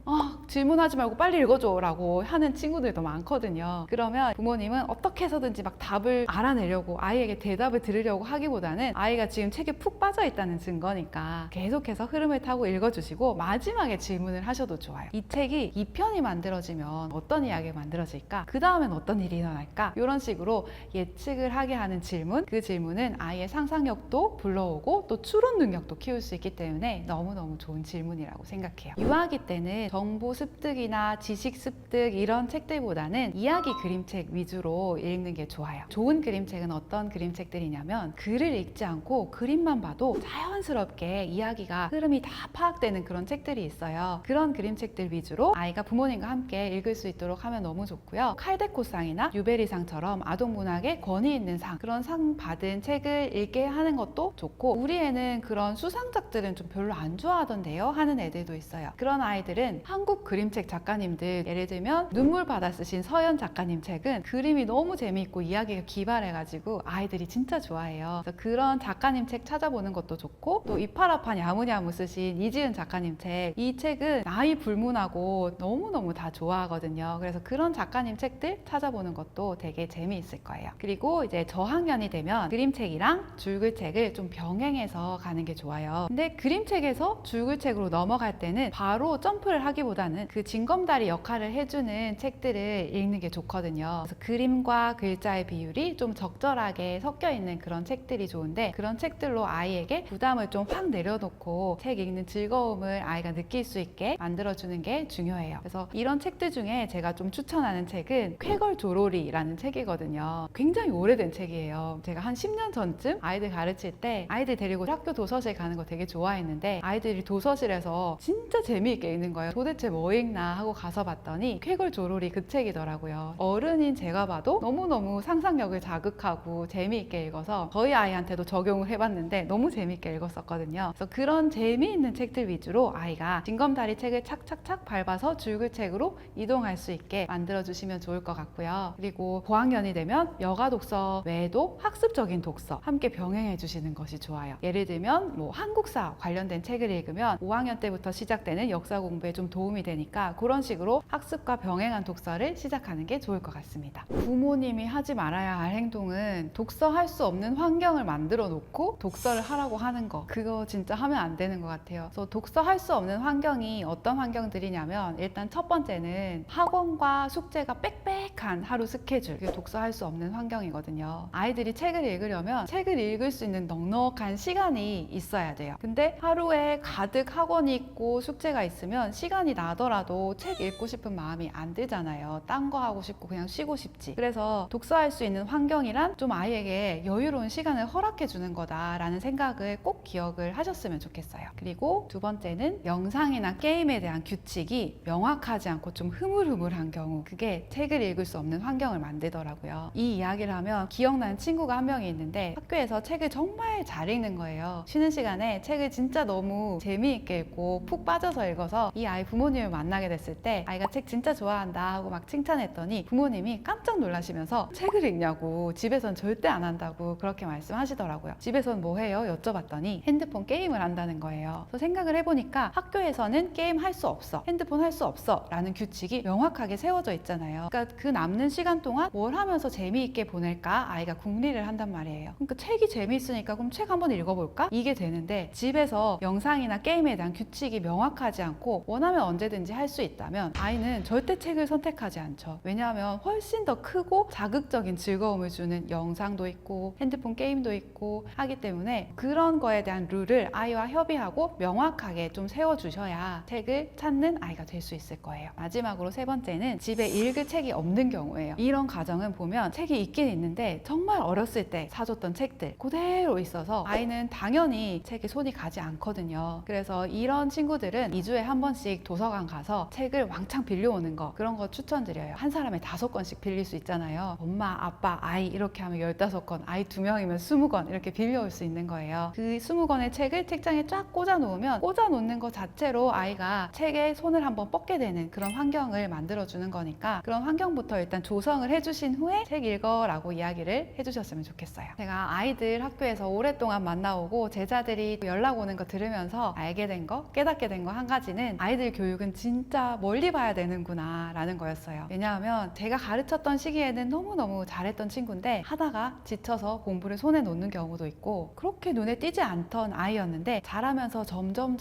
질문하지 말고 빨리 읽어줘 라고 하는 친구들도 많거든요. 그러면 부모님은 어떻게 해서든지 막 답을 알아내려고, 아이에게 대답을 들으려고 하기보다는 아이가 지금 책에 푹 빠져 있다는 증거니까 계속해서 흐름을 타고 읽어주시고 마지막에 질문을 하셔도 좋아요. 이 책이 2편이 만들어지면 어떤 이야기가 만들어질까? 그 다음엔 어떤 일이 일어날까? 이런 식으로 예측을 하게 하는 질문, 그 질문은 아이의 상상력도 불러오고 또 추론 능력도 키울 수 있기 때문에 너무너무 좋은 질문이라고 생각해요. 유아기 때는 정보 습득이나 지식 습득 이런 책들보다는 이야기 그림책 위주로 읽는 게 좋아요. 좋은 그림책은 어떤 그림책들이냐면, 글을 읽지 않고 그림만 봐도 자연스럽게 이야기가 흐름이 다 파악되는 그런 책들이 있어요. 그런 그림책들 위주로 아이가 부모님과 함께 읽을 수 있도록 하면 너무 좋고요. 칼데코상이나 유베리상처럼 아동문학에 권위 있는 상, 그런 상 받은 책을 읽게 하는 것도 좋고, 우리 애는 그런 수상작들은 좀 별로 안 좋아하던데요 하는 애들도 있어요. 그런 아이들은 한국 그림책 작가님들, 예를 들면 눈물바다 쓰신 서연 작가님 책은 그림이 너무 재미있고 이야기가 기발해가지고 아이들이 진짜 좋아해요. 그래서 그런 작가님 책 찾아보는 것도 좋고, 또 이파라판 야무냐무 쓰신 이지은 작가님 책, 이 책은 나이 불문하고 너무너무 다 좋아하거든요. 그래서 그런 작가님 책들 찾아보는 것도 되게 재미있을 거예요. 그리고 이제 저학년이 되면 그림책이랑 줄글책을 좀 병행해서 가는 게 좋아요. 근데 그림책에서 줄글책으로 넘어갈 때는 바로 점프를 하기보다는 그 징검다리 역할을 해주는 책들을 읽는 게 좋거든요. 그래서 그림과 글자의 비율이 좀 적절하게 섞여 있는 그런 책들이 좋은데, 그런 책들로 아이에게 부담을 좀 확 내려놓고 책 읽는 즐거움을 아이가 느낄 수 있게 만들어주는 게 중요해요. 그래서 이런 책들 중에 제가 좀 추천하는 책은 쾌걸조로리라는 책이거든요. 굉장히 오래된 책이에요. 제가 한 10년 전쯤 아이들 가르칠 때 아이들 데리고 학교 도서실 가는 거 되게 좋아했는데, 아이들이 도서실에서 진짜 재미있게 읽는 거예요. 도대체 뭐 읽나 하고 가서 봤더니 쾌걸조로리 그 책이더라고요. 어른인 제가 봐도 너무너무 상상력을 자극하고 재미있게 읽어서 저희 아이한테도 적용을 해봤는데 너무 재미있게 읽었었거든요. 그래서 그런 재미있는 책들 위주로 아이가 징검다리 책을 착착착 밟아서 줄글책으로 이동할 수 있게 만들어주시면 좋을 것 같고요. 그리고 고학년이 되면 여가 독서 외에도 학습적인 독서 함께 병행해 주시는 것이 좋아요. 예를 들면 뭐 한국사 관련된 책을 읽으면 5학년 때부터 시작되는 역사 공부에 좀 도움이 되니까 그런 식으로 학습과 병행한 독서를 시작하는 게 좋을 것 같습니다. 부모님이 하지 말아야 할 행동은 독서할 수 없는 환경을 만들어 놓고 독서를 하라고 하는 거, 그거 진짜 하면 안 되는 것 같아요. 그래서 독서할 수 없는 환경이 어떤 환경들이냐면, 일단 첫 번째는 학원과 숙제가 빽빽한 하루 스케줄, 그게 독서할 수 없는 환경이거든요. 아이들이 책을 읽으려면 책을 읽을 수 있는 넉넉한 시간이 있어야 돼요. 근데 하루에 가득 학원이 있고 숙제가 있으면 시간이 나더라도 책 읽고 싶은 마음이 안 들잖아요. 딴 거 하고 싶고 그냥 쉬고 싶지. 그래서 독서할 수 있는 환경이란 좀 아이에게 여유로운 시간을 허락해 주는 거다라는 생각을 꼭 기억을 하셨으면 좋겠어요. 그리고 두 번째는 영상이나 게임에 대한 규칙이 명확하지 않고 좀 흐물흐물한 경우, 그게 책을 읽을 수 없는 환경을 만들더라고요. 들리더라고요. 이 이야기를 하면 기억나는 친구가 한 명이 있는데 학교에서 책을 정말 잘 읽는 거예요. 쉬는 시간에 책을 진짜 너무 재미있게 읽고 푹 빠져서 읽어서 이 아이 부모님을 만나게 됐을 때 아이가 책 진짜 좋아한다 하고 막 칭찬했더니 부모님이 깜짝 놀라시면서 책을 읽냐고, 집에선 절대 안 한다고 그렇게 말씀하시더라고요. 집에선 뭐 해요? 여쭤봤더니 핸드폰 게임을 한다는 거예요. 그래서 생각을 해보니까 학교에서는 게임 할 수 없어, 핸드폰 할 수 없어 라는 규칙이 명확하게 세워져 있잖아요. 그러니까 그 남는 시간 동안 뭘 하면서 재미있게 보낼까 아이가 궁리를 한단 말이에요. 그러니까 책이 재미있으니까 그럼 책 한번 읽어볼까? 이게 되는데 집에서 영상이나 게임에 대한 규칙이 명확하지 않고 원하면 언제든지 할 수 있다면 아이는 절대 책을 선택하지 않죠. 왜냐하면 훨씬 더 크고 자극적인 즐거움을 주는 영상도 있고 핸드폰 게임도 있고 하기 때문에 그런 거에 대한 룰을 아이와 협의하고 명확하게 좀 세워주셔야 책을 찾는 아이가 될 수 있을 거예요. 마지막으로 세 번째는 집에 읽을 책이 없는 경우예요. 이런 가정은 보면 책이 있긴 있는데 정말 어렸을 때 사줬던 책들 그대로 있어서 아이는 당연히 책에 손이 가지 않거든요. 그래서 이런 친구들은 2주에 한 번씩 도서관 가서 책을 왕창 빌려오는 거, 그런 거 추천드려요. 한 사람에 5권씩 빌릴 수 있잖아요. 엄마, 아빠, 아이 이렇게 하면 15권, 아이 2명이면 20권 이렇게 빌려올 수 있는 거예요. 그 20권의 책을 책장에 쫙 꽂아 놓으면 꽂아 놓는 것 자체로 아이가 책에 손을 한번 뻗게 되는 그런 환경을 만들어주는 거니까 그런 환경부터 일단 조성을 해주신 후에 책 읽어라고 이야기를 해주셨으면 좋겠어요. 제가 아이들 학교에서 오랫동안 만나오고 제자들이 연락 오는 거 들으면서 알게 된 거, 깨닫게 된 거 한 가지는 아이들 교육은 진짜 멀리 봐야 되는구나 라는 거였어요. 왜냐하면 제가 가르쳤던 시기에는 너무너무 잘했던 친구인데 하다가 지쳐서 공부를 손에 놓는 경우도 있고 그렇게 눈에 띄지 않던 아이였는데 잘하면서 점점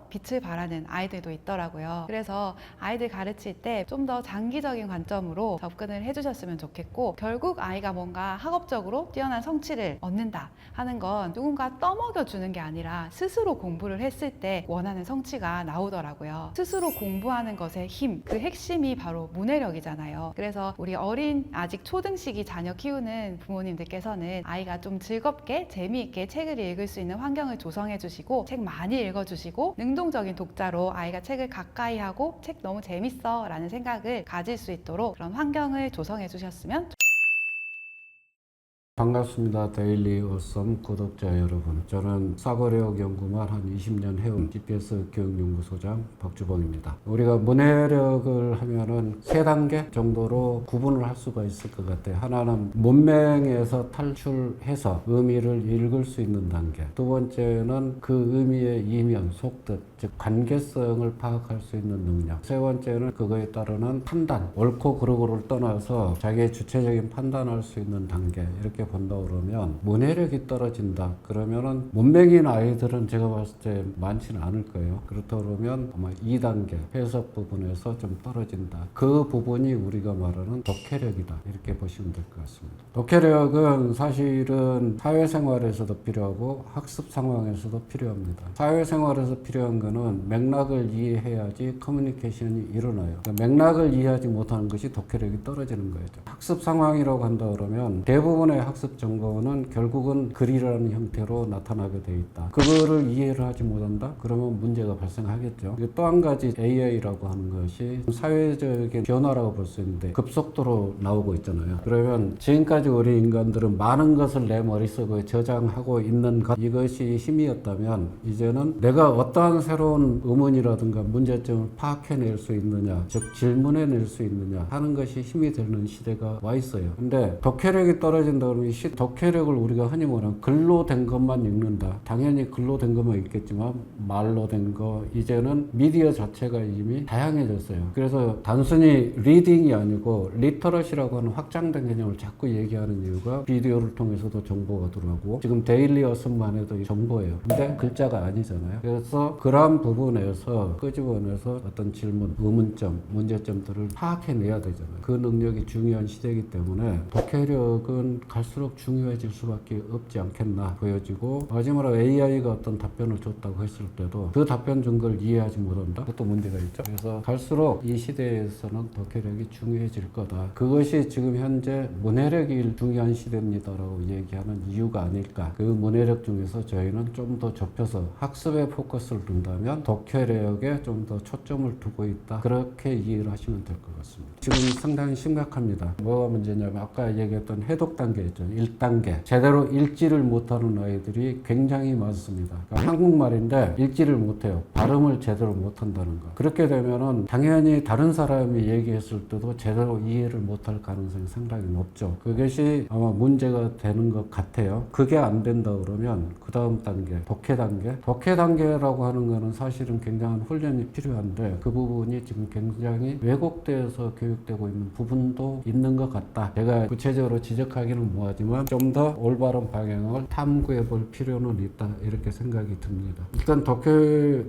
빛을 발하는 아이들도 있더라고요. 그래서 아이들 가르칠 때 좀 더 장기적인 관점으로 접근을 해주셨으면 좋겠고, 결국 아이가 뭔가 학업적으로 뛰어난 성취를 얻는다 하는 건 누군가 떠먹여 주는 게 아니라 스스로 공부를 했을 때 원하는 성취가 나오더라고요. 스스로 공부하는 것의 힘, 그 핵심이 바로 문해력이잖아요. 그래서 우리 어린 아직 초등시기 자녀 키우는 부모님들께서는 아이가 좀 즐겁게 재미있게 책을 읽을 수 있는 환경을 조성해 주시고 책 많이 읽어주시고 능동적인 독자로 아이가 책을 가까이 하고 책 너무 재밌어 라는 생각을 가질 수 있도록 그런 환경을 조성해 주셨으면 좋겠습니다. 반갑습니다. 데일리 어썸 구독자 여러분. 저는 사고력 연구만 한 20년 해온 GPS 교육연구소장 박주봉입니다. 우리가 문해력을 하면은 3단계 정도로 구분을 할 수가 있을 것 같아요. 하나는 문맹에서 탈출해서 의미를 읽을 수 있는 단계. 두 번째는 그 의미의 이면, 속뜻, 즉 관계성을 파악할 수 있는 능력. 세 번째는 그거에 따르는 판단, 옳고 그르고를 떠나서 자기의 주체적인 판단할 수 있는 단계. 이렇게 본다 그러면 문해력이 떨어진다 그러면은 문맹인 아이들은 제가 봤을 때 많지는 않을 거예요. 그렇다 그러면 아마 2단계 해석 부분에서 좀 떨어진다. 그 부분이 우리가 말하는 독해력이다 이렇게 보시면 될 것 같습니다. 독해력은 사실은 사회생활에서도 필요하고 학습 상황에서도 필요합니다. 사회생활에서 필요한 거는 맥락을 이해해야지 커뮤니케이션이 일어나요. 그러니까 맥락을 이해하지 못하는 것이 독해력이 떨어지는 거죠. 학습 상황이라고 한다 그러면 대부분의 학습 정보는 결국은 글이라는 형태로 나타나게 돼 있다. 그거를 이해를 하지 못한다? 그러면 문제가 발생하겠죠. 또 한 가지 AI라고 하는 것이 사회적인 변화라고 볼 수 있는데 급속도로 나오고 있잖아요. 그러면 지금까지 우리 인간들은 많은 것을 내 머릿속에 저장하고 있는 것, 이것이 힘이었다면 이제는 내가 어떠한 새로운 의문이라든가 문제점을 파악해낼 수 있느냐, 즉 질문해낼 수 있느냐 하는 것이 힘이 되는 시대가 와 있어요. 근데 독해력이 떨어진다 그러면 독해력을 우리가 흔히 말하는 글로 된 것만 읽는다. 당연히 글로 된 것만 읽겠지만 말로 된 거, 이제는 미디어 자체가 이미 다양해졌어요. 그래서 단순히 리딩이 아니고 리터러시라고 하는 확장된 개념을 자꾸 얘기하는 이유가 비디오를 통해서도 정보가 들어오고 지금 데일리 어썸만 해도 정보예요. 근데 글자가 아니잖아요. 그래서 그러한 부분에서 끄집어내서 어떤 질문, 의문점, 문제점들을 파악해내야 되잖아요. 그 능력이 중요한 시대이기 때문에 독해력은 갈수록 갈수록 중요해질 수밖에 없지 않겠나 보여지고, 마지막으로 AI가 어떤 답변을 줬다고 했을 때도 그 답변 준 걸 이해하지 못한다? 그것도 문제가 있죠. 그래서 갈수록 이 시대에서는 독해력이 중요해질 거다. 그것이 지금 현재 문해력이 중요한 시대입니다라고 얘기하는 이유가 아닐까. 그 문해력 중에서 저희는 좀 더 좁혀서 학습에 포커스를 둔다면 독해력에 좀 더 초점을 두고 있다. 그렇게 이해를 하시면 될 것 같습니다. 지금 상당히 심각합니다. 뭐가 문제냐면 아까 얘기했던 해독 단계 있죠. 1단계. 제대로 읽지를 못하는 아이들이 굉장히 많습니다. 그러니까 한국말인데 읽지를 못해요. 발음을 제대로 못한다는 거. 그렇게 되면은 당연히 다른 사람이 얘기했을 때도 제대로 이해를 못할 가능성이 상당히 높죠. 그것이 아마 문제가 되는 것 같아요. 그게 안 된다 그러면 그 다음 단계, 독해 단계. 독해 단계라고 하는 거는 사실은 굉장한 훈련이 필요한데 그 부분이 지금 굉장히 왜곡되어서 교육되고 있는 부분도 있는 것 같다. 제가 구체적으로 지적하기는 뭐하지만 좀 더 올바른 방향을 탐구해 볼 필요는 있다. 이렇게 생각이 듭니다. 일단 독해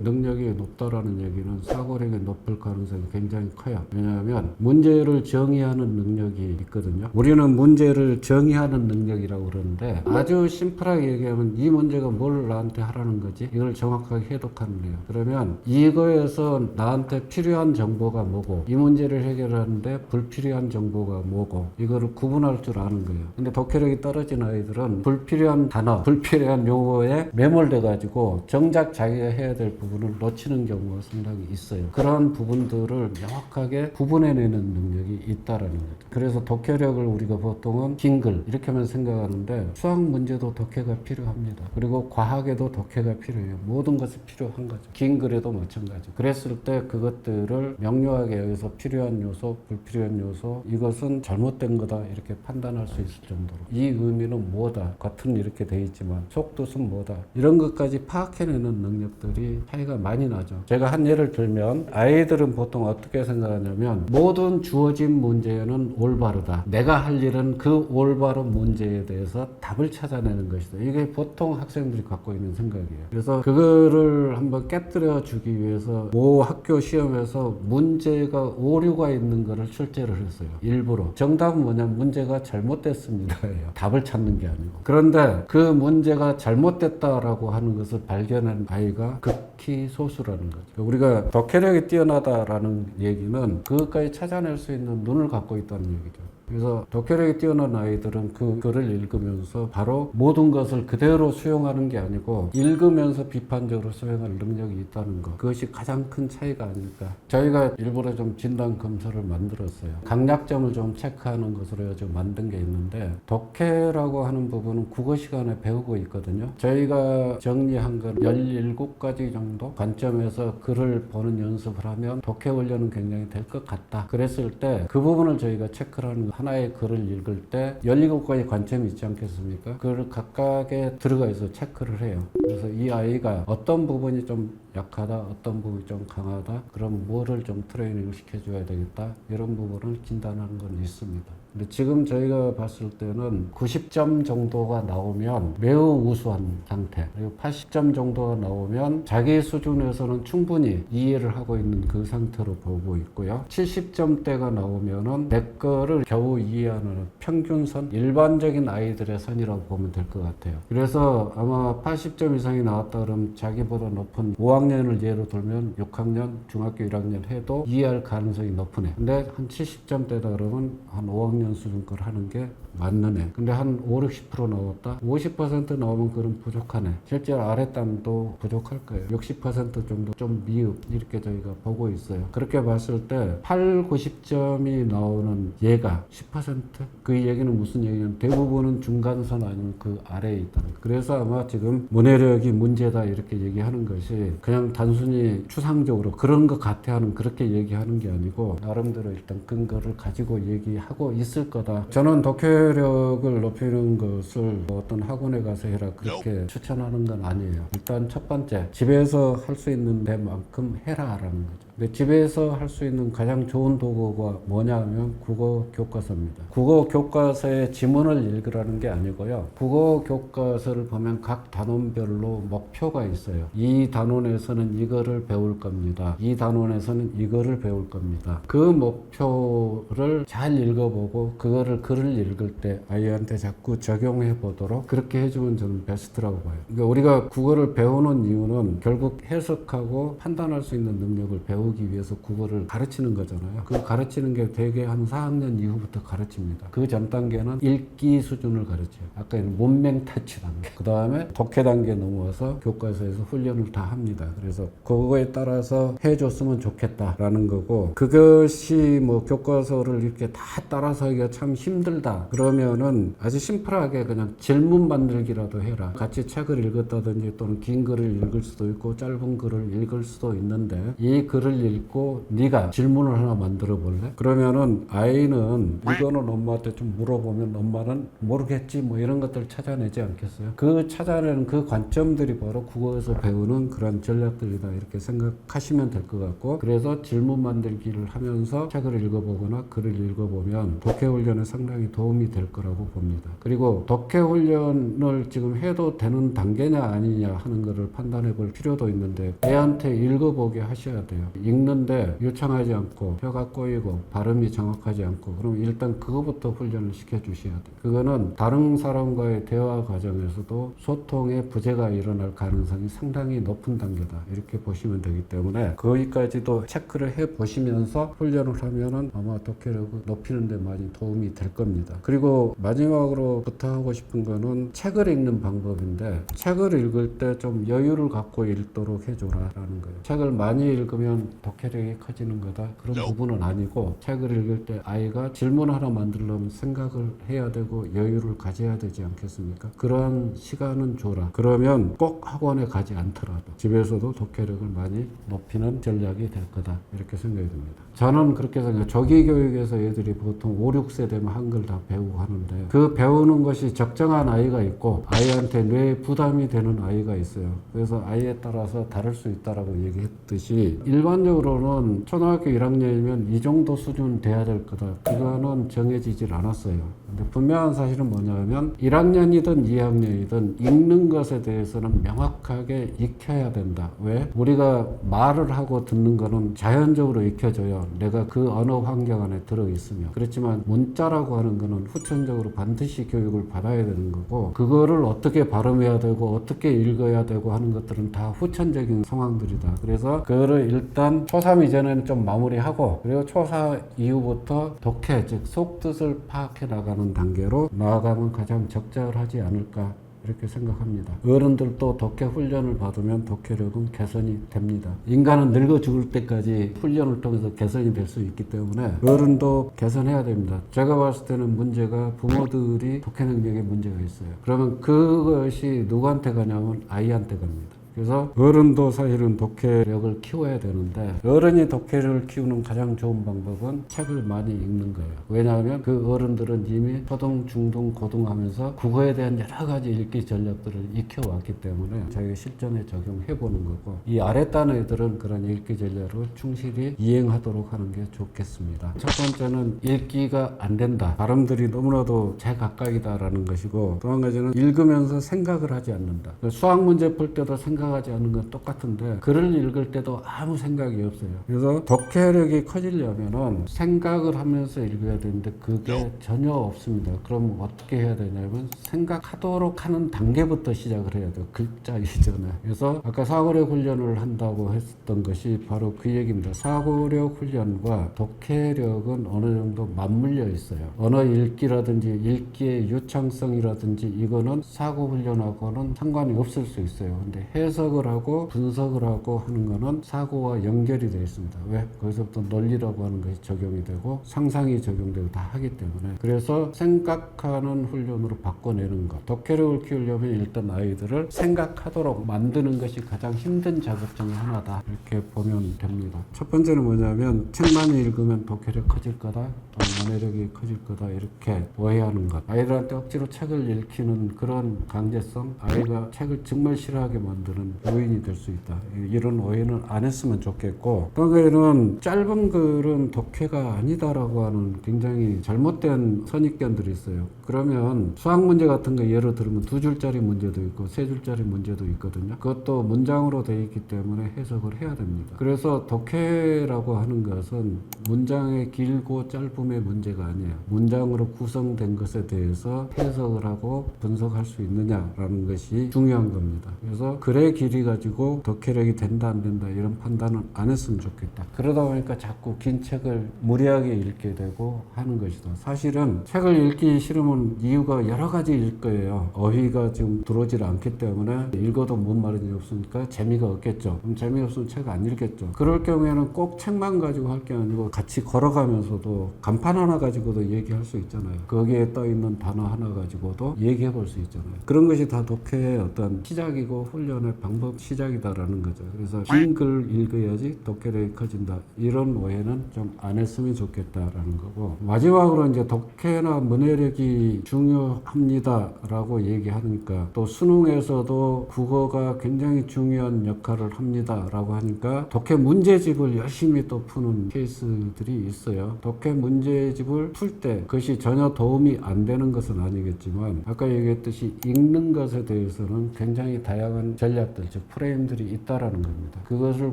능력이 높다라는 얘기는 사고력이 높을 가능성이 굉장히 커요. 왜냐하면 문제를 정의하는 능력이 있거든요. 우리는 문제를 정의하는 능력이라고 그러는데 아주 심플하게 얘기하면 이 문제가 뭘 나한테 하라는 거지? 이걸 정확하게 해독하는 거예요. 그러면 이거에서 나한테 필요한 정보가 뭐고 이 문제를 해결하는데 불필요한 정보가 뭐고 이거를 구분할 줄 아는 거예요. 근데 독해력이 떨어진 아이들은 불필요한 단어, 불필요한 용어에 매몰돼 가지고 정작 자기가 해야 될 부분을 놓치는 경우가 상당히 있어요. 그런 부분들을 명확하게 구분해내는 능력이 있다라는 거죠. 그래서 독해력을 우리가 보통은 긴 글 이렇게만 생각하는데 수학 문제도 독해가 필요합니다. 그리고 과학에도 독해가 필요해요. 모든 것이 필요한 거죠. 긴 글에도 마찬가지. 그랬을 때 그것들을 명료하게 여기서 필요한 요소, 불필요한 요소, 이것은 잘못된 거다 이렇게 판단할 수 있을 정도로 이 의미는 뭐다. 겉은 이렇게 돼 있지만 속뜻은 뭐다. 이런 것까지 파악해내는 능력들이 차이가 많이 나죠. 제가 한 예를 들면 아이들은 보통 어떻게 생각하냐면 모든 주어진 문제는 올바르다. 내가 할 일은 그 올바른 문제에 대해서 답을 찾아내는 것이다. 이게 보통 학생들이 갖고 있는 생각이에요. 그래서 그거를 한번 깨뜨려 주기 위해서 모 학교 시험에서 문제가 오류가 있는 거를 출제를 했어요. 일부러. 정답은 뭐냐면 문제가 잘못됐습니다. 답을 찾는 게 아니고. 그런데 그 문제가 잘못됐다라고 하는 것을 발견한 아이가 극히 소수라는 거죠. 우리가 독해력이 뛰어나다라는 얘기는 그것까지 찾아낼 수 있는 눈을 갖고 있다는 얘기죠. 그래서 독해력이 뛰어난 아이들은 그 글을 읽으면서 바로 모든 것을 그대로 수용하는 게 아니고 읽으면서 비판적으로 수용할 능력이 있다는 것. 그것이 가장 큰 차이가 아닐까. 저희가 일부러 좀 진단 검사를 만들었어요. 강약점을 좀 체크하는 것으로 좀 만든 게 있는데 독해라고 하는 부분은 국어 시간에 배우고 있거든요. 저희가 정리한 건 17가지 정도 관점에서 글을 보는 연습을 하면 독해 훈련은 굉장히 될 것 같다. 그랬을 때 그 부분을 저희가 체크를 하는 거. 하나의 글을 읽을 때 17가지 관점이 있지 않겠습니까? 그걸 각각에 들어가서 체크를 해요. 그래서 이 아이가 어떤 부분이 좀 약하다, 어떤 부분이 좀 강하다, 그럼 뭐를 좀 트레이닝을 시켜줘야 되겠다, 이런 부분을 진단하는 건 있습니다. 근데 지금 저희가 봤을 때는 90점 정도가 나오면 매우 우수한 상태, 그리고 80점 정도가 나오면 자기 수준에서는 충분히 이해를 하고 있는 그 상태로 보고 있고요. 70점대가 나오면은 내 거를 겨우 이해하는 평균선, 일반적인 아이들의 선이라고 보면 될 것 같아요. 그래서 아마 80점 이상이 나왔다 그러면 자기보다 높은 5학년을 예로 들면 6학년, 중학교 1학년 해도 이해할 가능성이 높은 애. 근데 한 70점대다 그러면 한 5학년 수준 걸 하는 게 맞는 애. 근데 한 5, 60% 나왔다? 50% 나오면 그럼 부족하네. 실제로 아랫단도 부족할 거예요. 60% 정도 좀 미흡 이렇게 저희가 보고 있어요. 그렇게 봤을 때 8, 90점이 나오는 얘가 10%? 그 얘기는 무슨 얘기냐면 대부분은 중간선 아니면 그 아래에 있다는 거예요. 그래서 아마 지금 문해력이 문제다 이렇게 얘기하는 것이 그냥 단순히 추상적으로 그런 것 같아 하는 그렇게 얘기하는 게 아니고 나름대로 일단 근거를 가지고 얘기하고 있을 거다. 저는 독해력을 높이는 것을 어떤 학원에 가서 해라 그렇게 추천하는 건 아니에요. 일단 첫 번째, 집에서 할 수 있는 데만큼 해라라는 거죠. 근데 집에서 할 수 있는 가장 좋은 도구가 뭐냐 하면 국어 교과서입니다. 국어 교과서의 지문을 읽으라는 게 아니고요. 국어 교과서를 보면 각 단원별로 목표가 있어요. 이 단원에서는 이거를 배울 겁니다. 이 단원에서는 이거를 배울 겁니다. 그 목표를 잘 읽어보고 하고 그거를 글을 읽을 때 아이한테 자꾸 적용해 보도록 그렇게 해주면 저는 베스트라고 봐요. 그러니까 우리가 국어를 배우는 이유는 결국 해석하고 판단할 수 있는 능력을 배우기 위해서 국어를 가르치는 거잖아요. 그 가르치는 게 대개 한 4학년 이후부터 가르칩니다. 그 전 단계는 읽기 수준을 가르쳐요. 아까 문맹 터치 단계. 그 다음에 독해 단계 넘어와서 교과서에서 훈련을 다 합니다. 그래서 그거에 따라서 해줬으면 좋겠다라는 거고, 그것이 뭐 교과서를 이렇게 다 따라서 하기가 참 힘들다 그러면은 아주 심플하게 그냥 질문 만들기라도 해라. 같이 책을 읽었다든지 또는 긴 글을 읽을 수도 있고 짧은 글을 읽을 수도 있는데, 이 글을 읽고 네가 질문을 하나 만들어 볼래? 그러면은 아이는 이거는 엄마한테 좀 물어보면 엄마는 모르겠지 뭐 이런 것들 찾아내지 않겠어요? 그 찾아내는 그 관점들이 바로 국어에서 배우는 그런 전략들이다 이렇게 생각하시면 될 것 같고, 그래서 질문 만들기를 하면서 책을 읽어보거나 글을 읽어보면 독해 훈련에 상당히 도움이 될 거라고 봅니다. 그리고 독해 훈련을 지금 해도 되는 단계냐 아니냐 하는 것을 판단해 볼 필요도 있는데, 애한테 읽어보게 하셔야 돼요. 읽는데 유창하지 않고 혀가 꼬이고 발음이 정확하지 않고 그럼 일단 그거부터 훈련을 시켜주셔야 돼요. 그거는 다른 사람과의 대화 과정에서도 소통의 부재가 일어날 가능성이 상당히 높은 단계다 이렇게 보시면 되기 때문에, 거기까지도 체크를 해 보시면서 훈련을 하면은 아마 독해력을 높이는 데 많이 도움이 될 겁니다. 그리고 마지막으로 부탁하고 싶은 거는 책을 읽는 방법인데, 책을 읽을 때 좀 여유를 갖고 읽도록 해줘라라는 거예요. 책을 많이 읽으면 독해력이 커지는 거다 그런 부분은 아니고, 책을 읽을 때 아이가 질문 하나 만들려면 생각을 해야 되고 여유를 가져야 되지 않겠습니까? 그러한 시간은 줘라. 그러면 꼭 학원에 가지 않더라도 집에서도 독해력을 많이 높이는 전략이 될 거다 이렇게 생각이 듭니다. 저는 그렇게 생각해요. 조기 교육에서 애들이 보통 5, 6세 되면 한글 다 배우고 하는데, 그 배우는 것이 적정한 아이가 있고 아이한테 뇌에 부담이 되는 아이가 있어요. 그래서 아이에 따라서 다를 수 있다라고 얘기했듯이, 일반적으로는 초등학교 1학년이면 이 정도 수준 돼야 될 거다 그거는 정해지질 않았어요. 근데 분명한 사실은 뭐냐면 1학년이든 2학년이든 읽는 것에 대해서는 명확하게 익혀야 된다. 왜? 우리가 말을 하고 듣는 거는 자연적으로 익혀져요. 내가 그 언어 환경 안에 들어있으면. 그렇지만 문자라고 하는 거는 후천적으로 반드시 교육을 받아야 되는 거고, 그거를 어떻게 발음해야 되고 어떻게 읽어야 되고 하는 것들은 다 후천적인 상황들이다. 그래서 그거를 일단 초3 이전에는 좀 마무리하고, 그리고 초4 이후부터 독해, 즉 속뜻을 파악해 나가는 단계로 나아가면 가장 적절하지 않을까 이렇게 생각합니다. 어른들도 독해 훈련을 받으면 독해력은 개선이 됩니다. 인간은 늙어 죽을 때까지 훈련을 통해서 개선이 될 수 있기 때문에 어른도 개선해야 됩니다. 제가 봤을 때는 문제가 부모들이 독해 능력에 문제가 있어요. 그러면 그것이 누구한테 가냐면 아이한테 갑니다. 그래서 어른도 사실은 독해력을 키워야 되는데, 어른이 독해력을 키우는 가장 좋은 방법은 책을 많이 읽는 거예요. 왜냐하면 그 어른들은 이미 초등, 중등, 고등 하면서 국어에 대한 여러 가지 읽기 전략들을 익혀왔기 때문에 자기가 실전에 적용해보는 거고, 이 아랫단 애들은 그런 읽기 전략을 충실히 이행하도록 하는 게 좋겠습니다. 첫 번째는 읽기가 안 된다. 발음들이 너무나도 제각각이다라는 것이고, 또 한 가지는 읽으면서 생각을 하지 않는다. 수학 문제 풀 때도 생각하지 않는 건 똑같은데 글을 읽을 때도 아무 생각이 없어요. 그래서 독해력이 커지려면은 생각을 하면서 읽어야 되는데 그게 전혀 없습니다. 그럼 어떻게 해야 되냐면 생각하도록 하는 단계부터 시작을 해야 돼요. 글자 이전에. 그래서 아까 사고력 훈련을 한다고 했던 것이 바로 그 얘기입니다. 사고력 훈련과 독해력은 어느 정도 맞물려 있어요. 언어 읽기라든지 읽기의 유창성이라든지 이거는 사고 훈련하고는 상관이 없을 수 있어요. 근데 해석을 하고 분석을 하고 하는 거는 사고와 연결이 되어 있습니다. 왜? 거기서부터 논리라고 하는 것이 적용이 되고 상상이 적용되고 다 하기 때문에, 그래서 생각하는 훈련으로 바꿔내는 것. 독해력을 키우려면 일단 아이들을 생각하도록 만드는 것이 가장 힘든 작업 중에 하나다 이렇게 보면 됩니다. 첫 번째는 뭐냐면 책 많이 읽으면 독해력 커질 거다, 또 문해력이 커질 거다 이렇게 오해하는 것. 아이들한테 억지로 책을 읽히는 그런 강제성, 아이가 책을 정말 싫어하게 만드는 이런 요인이 될 수 있다. 이런 오해는 안 했으면 좋겠고, 또 하나는 짧은 글은 독해가 아니다라고 하는 굉장히 잘못된 선입견들이 있어요. 그러면 수학 문제 같은 거 예를 들면 2줄짜리 문제도 있고 3줄짜리 문제도 있거든요. 그것도 문장으로 되어 있기 때문에 해석을 해야 됩니다. 그래서 독해라고 하는 것은 문장의 길고 짧음의 문제가 아니에요. 문장으로 구성된 것에 대해서 해석을 하고 분석할 수 있느냐라는 것이 중요한 겁니다. 그래서 글의 길이 가지고 독해력이 된다 안 된다 이런 판단은 안 했으면 좋겠다. 그러다 보니까 자꾸 긴 책을 무리하게 읽게 되고 하는 것이다. 사실은 책을 읽기 싫으면 이유가 여러 가지일 거예요. 어휘가 지금 들어오질 않기 때문에 읽어도 뭔 말인지 없으니까 재미가 없겠죠. 그럼 재미없으면 책 안 읽겠죠. 그럴 경우에는 꼭 책만 가지고 할 게 아니고 같이 걸어가면서도 간판 하나 가지고도 얘기할 수 있잖아요. 거기에 떠 있는 단어 하나 가지고도 얘기해 볼 수 있잖아요. 그런 것이 다 독해의 어떤 시작이고 훈련의 방법 시작이다라는 거죠. 그래서 긴 글 읽어야지 독해력이 커진다. 이런 오해는 좀 안 했으면 좋겠다라는 거고, 마지막으로 이제 독해나 문해력이 중요합니다라고 얘기하니까 또 수능에서도 국어가 굉장히 중요한 역할을 합니다라고 하니까 독해 문제집을 열심히 또 푸는 케이스들이 있어요. 독해 문제집을 풀 때 그것이 전혀 도움이 안 되는 것은 아니겠지만 아까 얘기했듯이 읽는 것에 대해서는 굉장히 다양한 전략들, 즉 프레임들이 있다라는 겁니다. 그것을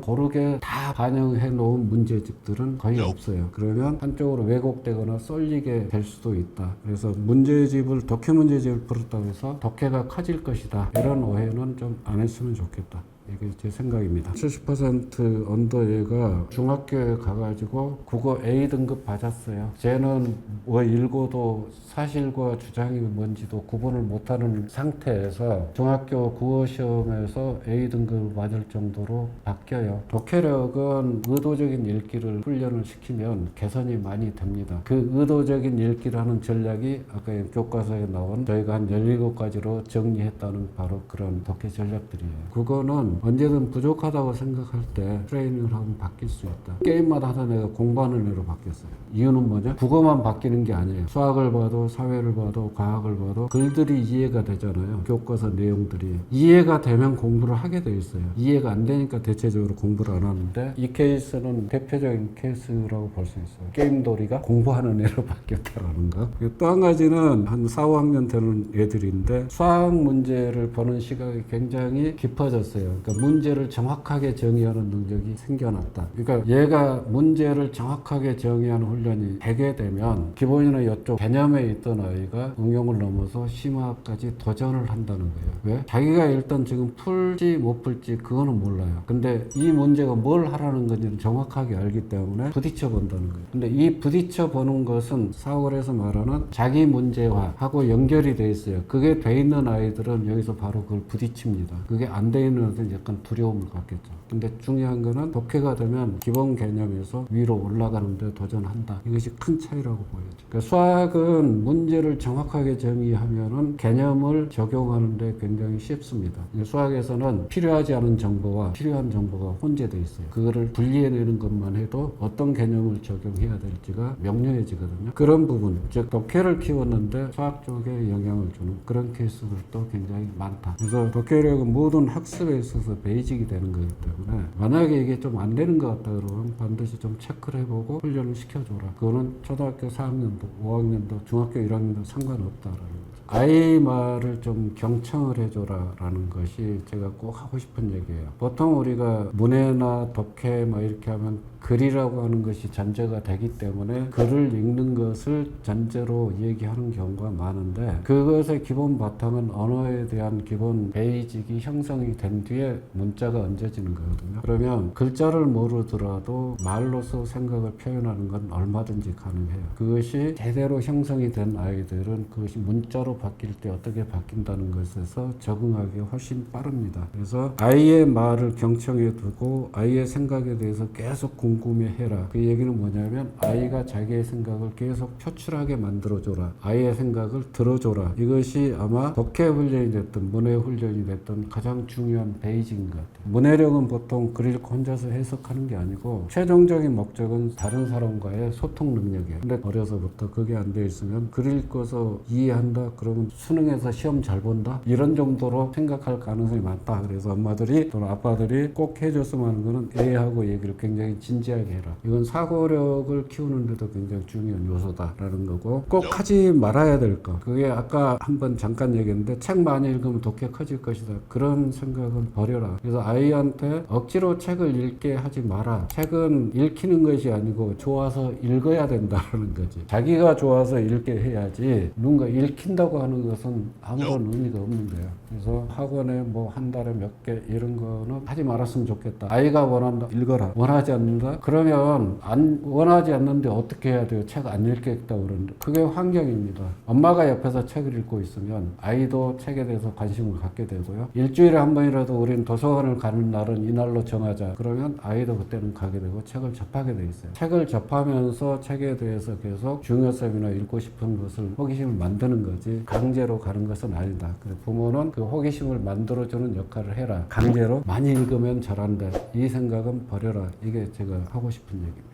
고르게 다 반영해 놓은 문제집들은 거의 없어요. 그러면 한쪽으로 왜곡되거나 쏠리게 될 수도 있다. 그래서 문제집을 독해 문제집을 풀었다고 해서 독해가 커질 것이다. 이런 오해는 좀 안 했으면 좋겠다. 이게 제 생각입니다. 70% 언더애가 중학교에 가가지고 국어 A등급 받았어요. 쟤는 뭐 읽어도 사실과 주장이 뭔지도 구분을 못하는 상태에서 중학교 국어 시험에서 A등급을 받을 정도로 바뀌어요. 독해력은 의도적인 읽기를 훈련을 시키면 개선이 많이 됩니다. 그 의도적인 읽기를 하는 전략이 아까 교과서에 나온 저희가 한 17가지로 정리했다는 바로 그런 독해 전략들이에요. 국어는 언제든 부족하다고 생각할 때 트레이닝을 하면 바뀔 수 있다. 게임마다 하던 애가 공부하는 애로 바뀌었어요. 이유는 뭐냐? 국어만 바뀌는 게 아니에요. 수학을 봐도 사회를 봐도 과학을 봐도 글들이 이해가 되잖아요. 교과서 내용들이. 이해가 되면 공부를 하게 돼 있어요. 이해가 안 되니까 대체적으로 공부를 안 하는데 이 케이스는 대표적인 케이스라고 볼 수 있어요. 게임돌이가 공부하는 애로 바뀌었다라는 거. 또 한 가지는 한 4, 5학년 되는 애들인데 수학 문제를 보는 시각이 굉장히 깊어졌어요. 그러니까 문제를 정확하게 정의하는 능력이 생겨났다. 그러니까 얘가 문제를 정확하게 정의하는 훈련이 되게 되면 기본이나 이쪽 개념에 있던 아이가 응용을 넘어서 심화까지 도전을 한다는 거예요. 왜? 자기가 일단 지금 풀지 못 풀지 그거는 몰라요. 근데 이 문제가 뭘 하라는 건지는 정확하게 알기 때문에 부딪혀 본다는 거예요. 근데 이 부딪혀 보는 것은 사월에서 말하는 자기 문제화하고 연결이 돼 있어요. 그게 돼 있는 아이들은 여기서 바로 그걸 부딪힙니다. 그게 안 돼 있는 아이들은 약간 두려움을 갖겠죠. 근데 중요한 거는 독해가 되면 기본 개념에서 위로 올라가는데 도전한다. 이것이 큰 차이라고 보여져. 그러니까 수학은 문제를 정확하게 정의하면은 개념을 적용하는데 굉장히 쉽습니다. 수학에서는 필요하지 않은 정보와 필요한 정보가 혼재되어 있어요. 그거를 분리해내는 것만 해도 어떤 개념을 적용해야 될지가 명료해지거든요. 그런 부분, 즉 독해를 키웠는데 수학 쪽에 영향을 주는 그런 케이스들도 굉장히 많다. 그래서 독해력은 모든 학습에 있어서 베이직이 되는 거기 때문에 만약에 이게 좀 안 되는 것 같다 그러면 반드시 좀 체크를 해보고 훈련을 시켜줘라. 그거는 초등학교 4학년도, 5학년도, 중학교 1학년도 상관없다라는 거죠. 아이 말을 좀 경청을 해줘라 라는 것이 제가 꼭 하고 싶은 얘기예요. 보통 우리가 문해나 독해 뭐 이렇게 하면 글이라고 하는 것이 전제가 되기 때문에 글을 읽는 것을 전제로 얘기하는 경우가 많은데 그것의 기본 바탕은 언어에 대한 기본 베이직이 형성이 된 뒤에 문자가 얹어지는 거거든요. 그러면 글자를 모르더라도 말로서 생각을 표현하는 건 얼마든지 가능해요. 그것이 제대로 형성이 된 아이들은 그것이 문자로 바뀔 때 어떻게 바뀐다는 것에서 적응하기 훨씬 빠릅니다. 그래서 아이의 말을 경청해 두고 아이의 생각에 대해서 계속 궁금해해라. 그 얘기는 뭐냐면 아이가 자기의 생각을 계속 표출하게 만들어줘라. 아이의 생각을 들어줘라. 이것이 아마 독해 훈련이 됐든 문해 훈련이 됐든 가장 중요한 베이직 베이직인 것 같아요. 문해력은 보통 글 읽고 혼자서 해석하는 게 아니고 최종적인 목적은 다른 사람과의 소통 능력이에요. 근데 어려서부터 그게 안 돼 있으면 글 읽고서 이해한다 그러면 수능에서 시험 잘 본다 이런 정도로 생각할 가능성이 많다. 그래서 엄마들이 또는 아빠들이 꼭 해줬으면 하는 거는 애하고 얘기를 굉장히 진지하게 해라. 이건 사고력을 키우는데도 굉장히 중요한 요소다라는 거고, 꼭 하지 말아야 될 거. 그게 아까 한번 잠깐 얘기했는데 책 많이 읽으면 독해 커질 것이다. 그런 생각은 버려라. 그래서 아이한테 억지로 책을 읽게 하지 마라. 책은 읽히는 것이 아니고 좋아서 읽어야 된다는 거지. 자기가 좋아서 읽게 해야지 누군가 읽힌다고 하는 것은 아무런 의미가 없는 거예요. 그래서 학원에 뭐 한 달에 몇 개 이런 거는 하지 말았으면 좋겠다. 아이가 원한다, 읽어라. 원하지 않는다? 그러면 원하지 않는데 어떻게 해야 돼요? 책 안 읽겠다고 그러는데. 그게 환경입니다. 엄마가 옆에서 책을 읽고 있으면 아이도 책에 대해서 관심을 갖게 되고요. 일주일에 한 번이라도 우리는 도서관을 가는 날은 이날로 정하자. 그러면 아이도 그때는 가게 되고 책을 접하게 돼 있어요. 책을 접하면서 책에 대해서 계속 중요성이나 읽고 싶은 것을 호기심을 만드는 거지 강제로 가는 것은 아니다. 그래서 부모는 그 호기심을 만들어주는 역할을 해라. 강제로 많이 읽으면 잘한다. 이 생각은 버려라. 이게 제가 하고 싶은 얘기입니다.